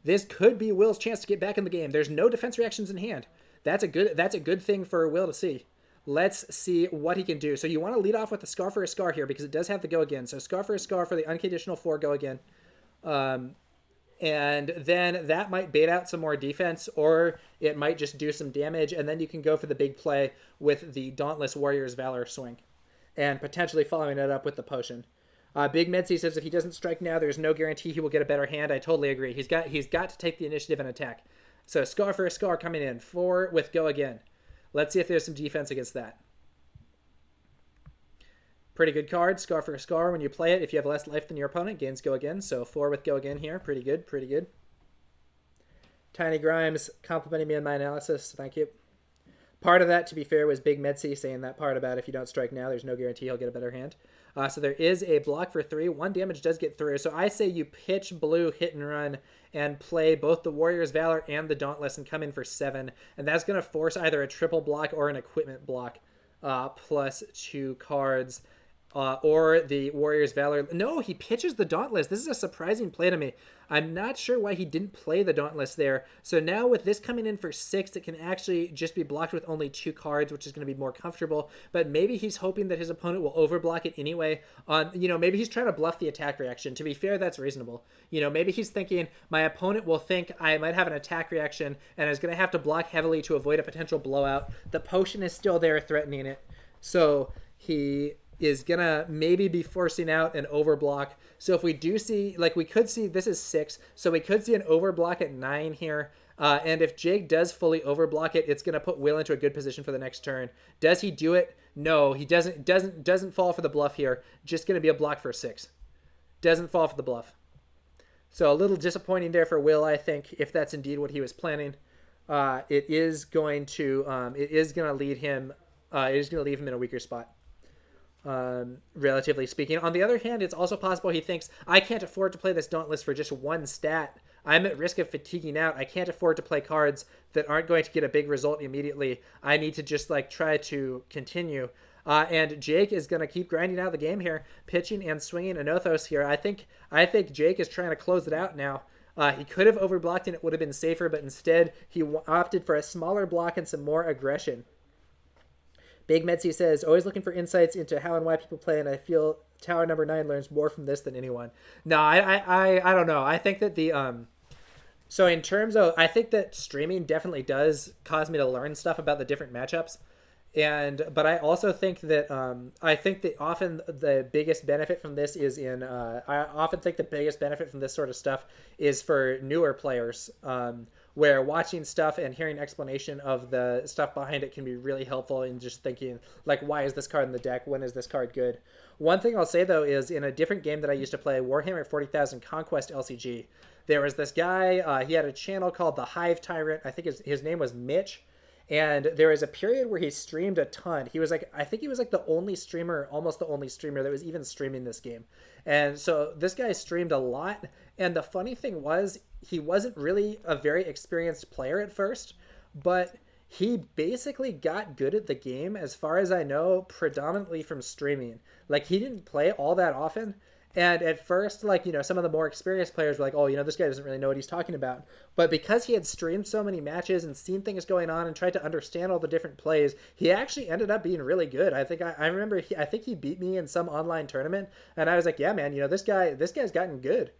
This could be Will's chance to get back in the game. There's no defense reactions in hand. That's a good thing for Will to see. Let's see what he can do. So you want to lead off with the Scar for a Scar here, because it does have the go again. So Scar for a Scar for the unconditional 4 go again. And then that might bait out some more defense, or it might just do some damage, and then you can go for the big play with the Dauntless Warrior's Valor swing, and potentially following it up with the potion. Big Medsy says if he doesn't strike now, there's no guarantee he will get a better hand. I totally agree. He's got to take the initiative and attack. So Scar for a Scar coming in, 4 with go again. Let's see if there's some defense against that. Pretty good card, Scar for a Scar. When you play it, if you have less life than your opponent, gains go again. So 4 with go again here. Pretty good, pretty good. Tiny Grimes complimenting me on my analysis. Thank you. Part of that, to be fair, was Big Medsy saying that part about if you don't strike now, there's no guarantee he'll get a better hand. So there is a block for 3. 1 damage does get through. So I say you pitch blue, hit and run, and play both the Warrior's Valor and the Dauntless and come in for 7. And that's going to force either a triple block or an equipment block plus 2 cards. or the Warriors Valor. No, he pitches the Dauntless. This is a surprising play to me. I'm not sure why he didn't play the Dauntless there. So now with this coming in for 6, it can actually just be blocked with only 2 cards, which is going to be more comfortable. But maybe he's hoping that his opponent will overblock it anyway. Maybe he's trying to bluff the attack reaction. To be fair, that's reasonable. Maybe he's thinking my opponent will think I might have an attack reaction and is going to have to block heavily to avoid a potential blowout. The potion is still there threatening it. So he is gonna maybe be forcing out an overblock. So if we do see, we could see, this is 6, so we could see an overblock at 9 here. And if Jake does fully overblock it, it's gonna put Will into a good position for the next turn. Does he do it? No, he doesn't fall for the bluff here. Just gonna be a block for 6. Doesn't fall for the bluff. So a little disappointing there for Will, I think, if that's indeed what he was planning. It is going to leave him in a weaker spot. Relatively speaking. On the other hand, it's also possible he thinks, I can't afford to play this Dauntless for just 1 stat. I'm at risk of fatiguing out. I can't afford to play cards that aren't going to get a big result immediately. I need to just try to continue. And Jake is going to keep grinding out the game here, pitching and swinging Anothos here. I think Jake is trying to close it out now. He could have overblocked and it would have been safer, but instead he opted for a smaller block and some more aggression. Big Metzi says, always looking for insights into how and why people play, and I feel Tower number 9 learns more from this than anyone. No, I don't know. I think that so in terms of, I think that streaming definitely does cause me to learn stuff about the different matchups. But I also think that often the biggest benefit from this is I often think the biggest benefit from this sort of stuff is for newer players, where watching stuff and hearing explanation of the stuff behind it can be really helpful in just thinking, why is this card in the deck? When is this card good? One thing I'll say, though, is in a different game that I used to play, Warhammer 40,000 Conquest LCG, there was this guy, he had a channel called The Hive Tyrant. I think his name was Mitch. And there was a period where he streamed a ton. He was I think he was the only streamer, almost the only streamer that was even streaming this game. And so this guy streamed a lot. And the funny thing was, he wasn't really a very experienced player at first, but he basically got good at the game, as far as I know, predominantly from streaming. He didn't play all that often. And at first, some of the more experienced players were oh, this guy doesn't really know what he's talking about. But because he had streamed so many matches and seen things going on and tried to understand all the different plays, he actually ended up being really good. I think I remember I think he beat me in some online tournament, and I was yeah, man, this guy's gotten good.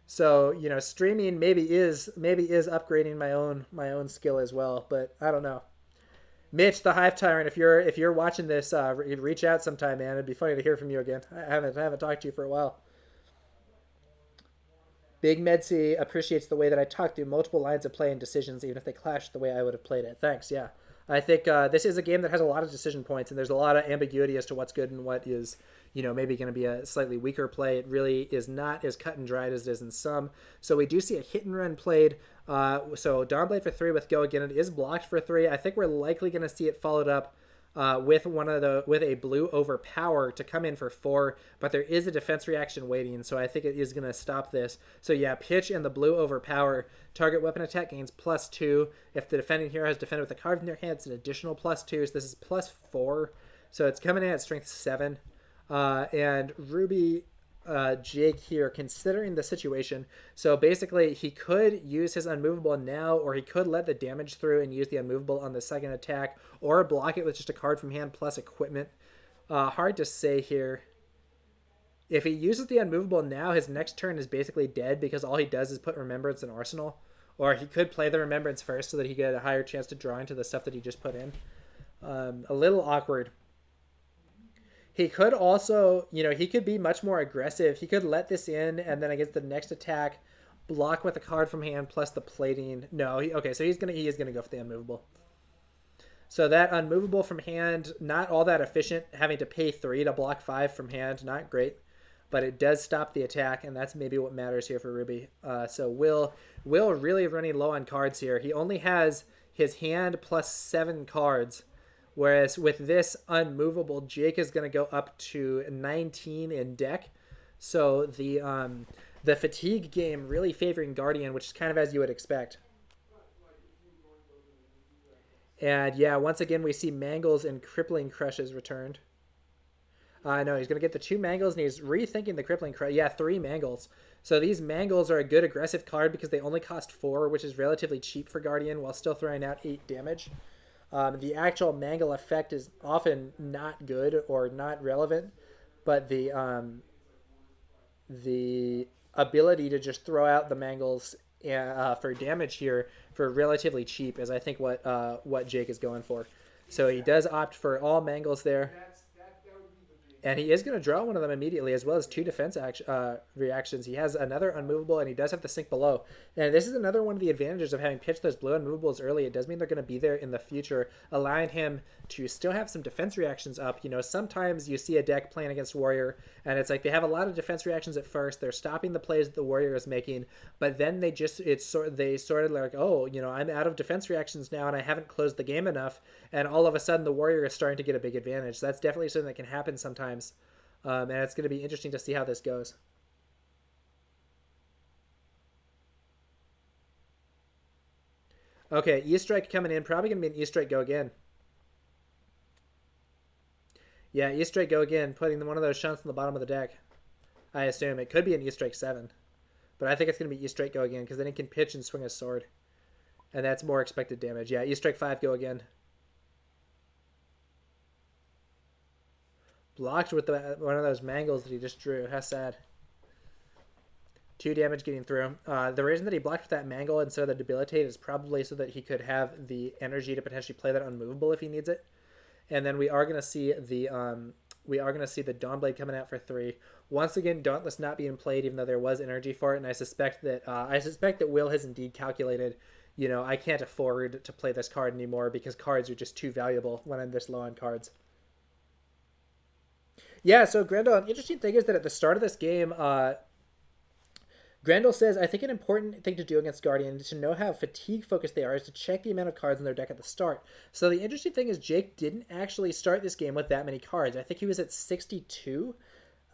So, streaming maybe is upgrading my own skill as well, but I don't know. Mitch, the Hive Tyrant, if you're watching this, reach out sometime, man. It'd be funny to hear from you again. I haven't talked to you for a while. Big Medsi appreciates the way that I talk through multiple lines of play and decisions, even if they clash the way I would have played it. Thanks, yeah. I think this is a game that has a lot of decision points, and there's a lot of ambiguity as to what's good and what is, maybe going to be a slightly weaker play. It really is not as cut and dried as it is in some. So we do see a hit and run played. So Dawnblade for 3 with Go Again. It is blocked for 3. I think we're likely going to see it followed up with a blue Overpower to come in for 4, but there is a defense reaction waiting, so I think it is going to stop this. So yeah, pitch and the blue Overpower. Target weapon attack gains +2. If the defending hero has defended with a card in their hand, it's an additional +2, so this is +4. So it's coming in at strength 7. And Ruby Jake here, considering the situation, so basically he could use his unmovable now, or he could let the damage through and use the unmovable on the second attack, or block it with just a card from hand plus equipment. Hard to say here. If he uses the unmovable now, his next turn is basically dead, because all he does is put Remembrance in Arsenal. Or he could play the Remembrance first so that he get a higher chance to draw into the stuff that he just put in. A little awkward. He could also, he could be much more aggressive. He could let this in, and then against the next attack, block with a card from hand plus the plating. No, so he is gonna go for the unmovable. So that unmovable from hand, not all that efficient. Having to pay 3 to block 5 from hand, not great, but it does stop the attack, and that's maybe what matters here for Ruby. So Will really running low on cards here. He only has his hand plus 7 cards. Whereas with this unmovable, Jake is going to go up to 19 in deck. So the fatigue game really favoring Guardian, which is kind of as you would expect. And yeah, once again, we see Mangles and Crippling Crushes returned. No, he's going to get the 2 Mangles, and he's rethinking the Crippling Crush. Yeah, 3 Mangles. So these Mangles are a good aggressive card because they only cost 4, which is relatively cheap for Guardian, while still throwing out 8 damage. The actual Mangle effect is often not good or not relevant, but the ability to just throw out the Mangles for damage here for relatively cheap is, I think, what Jake is going for. So he does opt for all Mangles there. And he is going to draw one of them immediately, as well as 2 defense reactions. He has another unmovable, and he does have the sink below. And this is another one of the advantages of having pitched those blue unmovables early. It does mean they're going to be there in the future, allowing him to still have some defense reactions up. You know, sometimes you see a deck playing against Warrior, and it's like they have a lot of defense reactions at first. They're stopping the plays that the Warrior is making, but then they sort of like, oh, you know, I'm out of defense reactions now, and I haven't closed the game enough, and all of a sudden the Warrior is starting to get a big advantage. So that's definitely something that can happen sometimes. And it's going to be interesting to see how this goes. Okay, E-Strike coming in. Probably going to be an E-Strike go again. Yeah, E-Strike go again, putting one of those shunts on the bottom of the deck. I assume. It could be an E-Strike 7. But I think it's going to be E-Strike go again, because then he can pitch and swing a sword. And that's more expected damage. Yeah, E-Strike 5 go again. Blocked with one of those Mangles that he just drew. How sad. 2 damage getting through. The reason that he blocked with that Mangle instead of the Debilitate is probably so that he could have the energy to potentially play that unmovable if he needs it. And then we are going to see the Dawnblade coming out for 3. Once again, Dauntless not being played, even though there was energy for it. And I suspect that Will has indeed calculated, you know, I can't afford to play this card anymore because cards are just too valuable when I'm this low on cards. Yeah, so Grendel, an interesting thing is that at the start of this game, Grendel says, I think an important thing to do against Guardian is to know how fatigue focused they are is to check the amount of cards in their deck at the start. So the interesting thing is Jake didn't actually start this game with that many cards. I think he was at 62.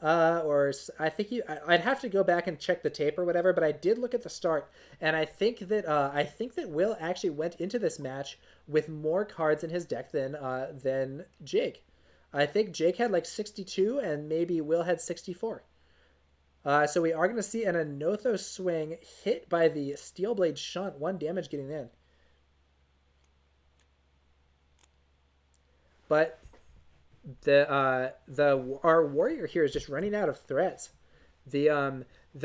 Or I think I'd have to go back and check the tape or whatever, but I did look at the start, and I think that Will actually went into this match with more cards in his deck than Jake. I think Jake had like 62, and maybe Will had 64. So we are going to see an Anothos swing hit by the Steelblade Shunt. 1 damage getting in. But our Warrior here is just running out of threats. The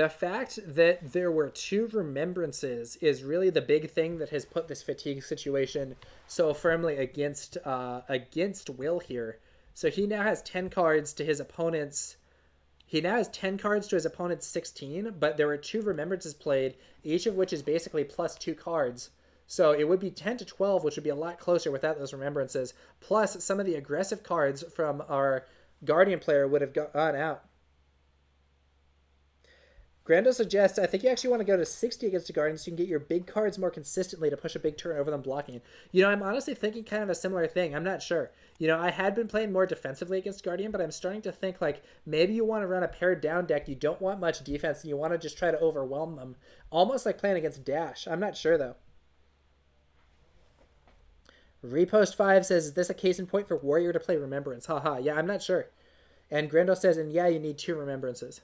fact that there were 2 remembrances is really the big thing that has put this fatigue situation so firmly against Will here. So he now has 10 cards to his opponent's. He now has 10 cards to his opponent's 16, but there were 2 remembrances played, each of which is basically plus 2 cards. So it would be 10 to 12, which would be a lot closer without those remembrances. Plus, some of the aggressive cards from our Guardian player would have gone out. Grando suggests, I think you actually want to go to 60 against a Guardian so you can get your big cards more consistently to push a big turn over them blocking. You know, I'm honestly thinking kind of a similar thing. I'm not sure. You know, I had been playing more defensively against Guardian, but I'm starting to think, like, maybe you want to run a pared down deck. You don't want much defense, and you want to just try to overwhelm them. Almost like playing against Dash. I'm not sure, though. Repost 5 says, is this a case in point for Warrior to play Remembrance? Haha, yeah, I'm not sure. And Grando says, and yeah, you need 2 Remembrances.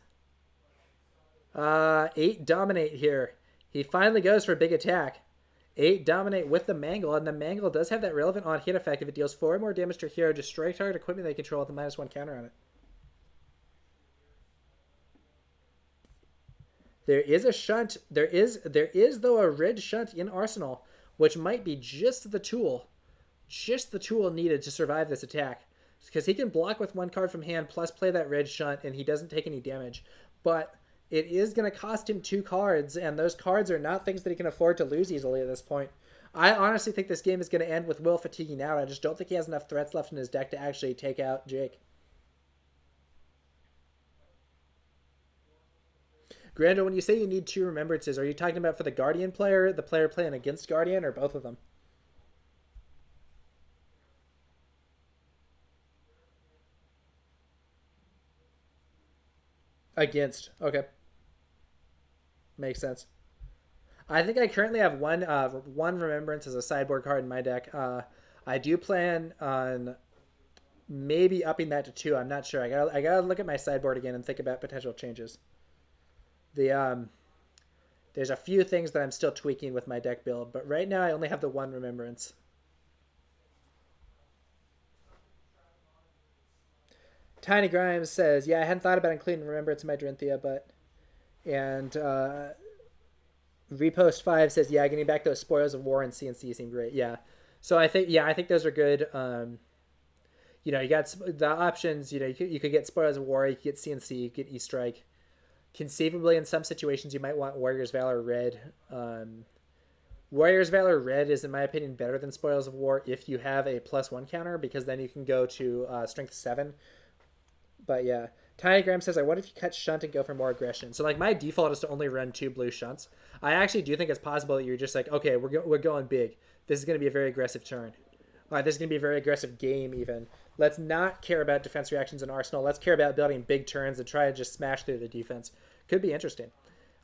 8 Dominate here. He finally goes for a big attack. 8 Dominate with the Mangle, and the Mangle does have that relevant on-hit effect. If it deals 4 more damage to a hero, destroy target equipment they control with a -1 counter on it. There is a shunt. There is though a red shunt in Arsenal, which might be just the tool needed to survive this attack. Because he can block with 1 card from hand, plus play that red shunt, and he doesn't take any damage. But it is going to cost him 2 cards, and those cards are not things that he can afford to lose easily at this point. I honestly think this game is going to end with Will fatiguing out. I just don't think he has enough threats left in his deck to actually take out Jake. Grando, when you say you need 2 remembrances, are you talking about for the Guardian player, the player playing against Guardian, or both of them? Against. Okay. Makes sense. I think I currently have one Remembrance as a sideboard card in my deck. I do plan on maybe upping that to 2. I'm not sure. I gotta look at my sideboard again and think about potential changes. The There's a few things that I'm still tweaking with my deck build, but right now I only have the 1 Remembrance. Tiny Grimes says, yeah, I hadn't thought about including Remembrance in my Dorinthea, but... And Repost 5 says, yeah, getting back those Spoils of War and CNC seem great. Yeah. So I think those are good. You know, you got the options. You know, you could get Spoils of War, you could get CNC, you could get E-Strike. Conceivably, in some situations, you might want Warrior's Valor Red. Warrior's Valor Red is, in my opinion, better than Spoils of War if you have a +1 counter, because then you can go to Strength 7. But yeah, Tiny Graham says, I wonder if you cut Shunt and go for more aggression. So, like, my default is to only run 2 blue Shunts. I actually do think it's possible that you're just like, okay, we're going big. This is going to be a very aggressive turn. This is going to be a very aggressive game, even. Let's not care about defense reactions in Arsenal. Let's care about building big turns and try to just smash through the defense. Could be interesting.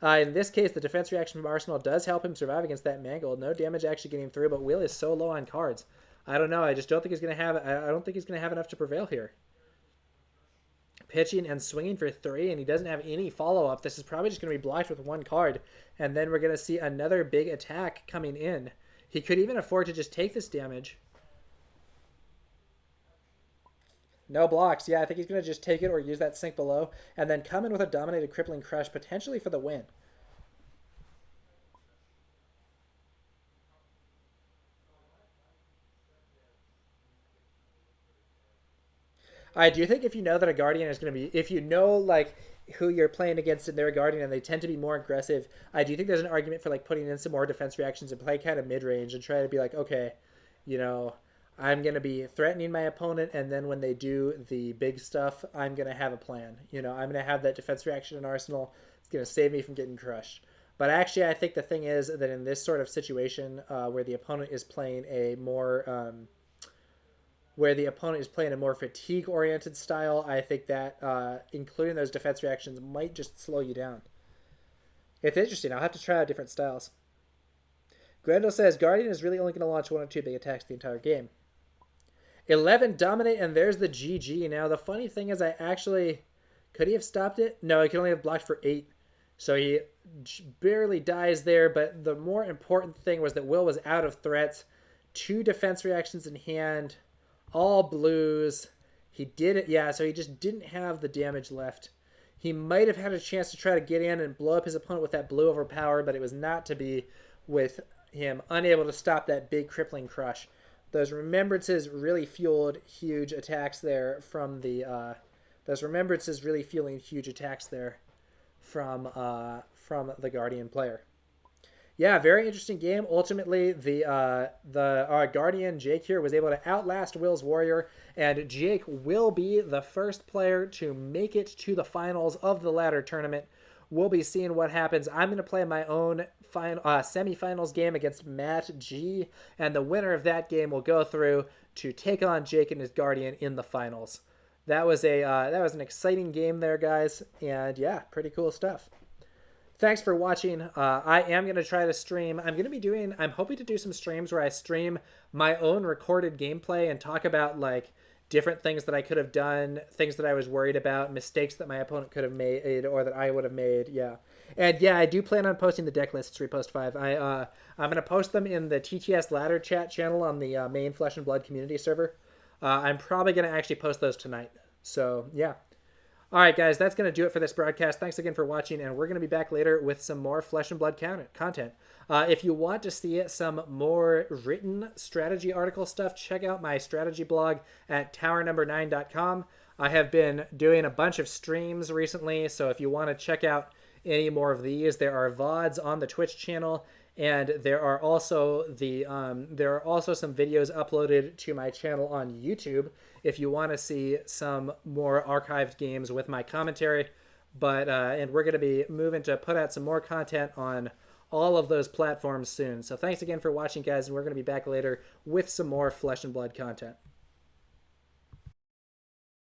In this case, the defense reaction from Arsenal does help him survive against that Mangle. No damage actually getting through, but Will is so low on cards. I don't know. I just don't think he's going to have. I don't think he's going to have enough to prevail here. Pitching and swinging for 3, and he doesn't have any follow-up. This is probably just going to be blocked with 1 card, and then we're going to see another big attack coming in. He could even afford to just take this damage. No blocks. Yeah, I think he's going to just take it or use that sink below, and then come in with a Dominated Crippling Crush, potentially for the win. I do think if you know that a Guardian is going to be, if you know like who you're playing against and they're a Guardian and they tend to be more aggressive, I do think there's an argument for like putting in some more defense reactions and play kind of mid range and try to be like, okay, you know, I'm going to be threatening my opponent, and then when they do the big stuff, I'm going to have a plan. You know, I'm going to have that defense reaction in Arsenal. It's going to save me from getting crushed. But actually, I think the thing is that in this sort of situation where the opponent is playing a more fatigue-oriented style, I think that including those defense reactions might just slow you down. It's interesting. I'll have to try out different styles. Grendel says, Guardian is really only going to launch 1 or 2 big attacks the entire game. 11 dominate, and there's the GG. Now, the funny thing is could he have stopped it? No, he could only have blocked for 8. So he barely dies there, but the more important thing was that Will was out of threats. 2 defense reactions in hand, all blues. He did it, yeah, so he just didn't have the damage left. He might have had a chance to try to get in and blow up his opponent with that blue overpower, but it was not to be, with him unable to stop that big crippling crush. Those remembrances really fueled huge attacks there from the the Guardian player. Yeah, very interesting game. Ultimately, our Guardian Jake here was able to outlast Will's Warrior, and Jake will be the first player to make it to the finals of the ladder tournament. We'll be seeing what happens. I'm going to play my own semifinals game against Matt G, and the winner of that game will go through to take on Jake and his Guardian in the finals. That was an exciting game there, guys, and yeah, pretty cool stuff. Thanks for watching. I am going to try to stream. I'm hoping to do some streams where I stream my own recorded gameplay and talk about like different things that I could have done, things that I was worried about, mistakes that my opponent could have made or that I would have made. Yeah. And yeah, I do plan on posting the deck lists, Repost 5. I'm going to post them in the TTS Ladder chat channel on the main Flesh and Blood community server. I'm probably going to actually post those tonight. So yeah. All right, guys, that's going to do it for this broadcast. Thanks again for watching, and we're going to be back later with some more Flesh and Blood content. If you want to see some more written strategy article stuff, check out my strategy blog at towernumber9.com. I have been doing a bunch of streams recently, so if you want to check out any more of these, there are VODs on the Twitch channel, and there are also some videos uploaded to my channel on YouTube if you want to see some more archived games with my commentary. But and we're going to be moving to put out some more content on all of those platforms soon. So thanks again for watching, guys, and we're going to be back later with some more Flesh and Blood content.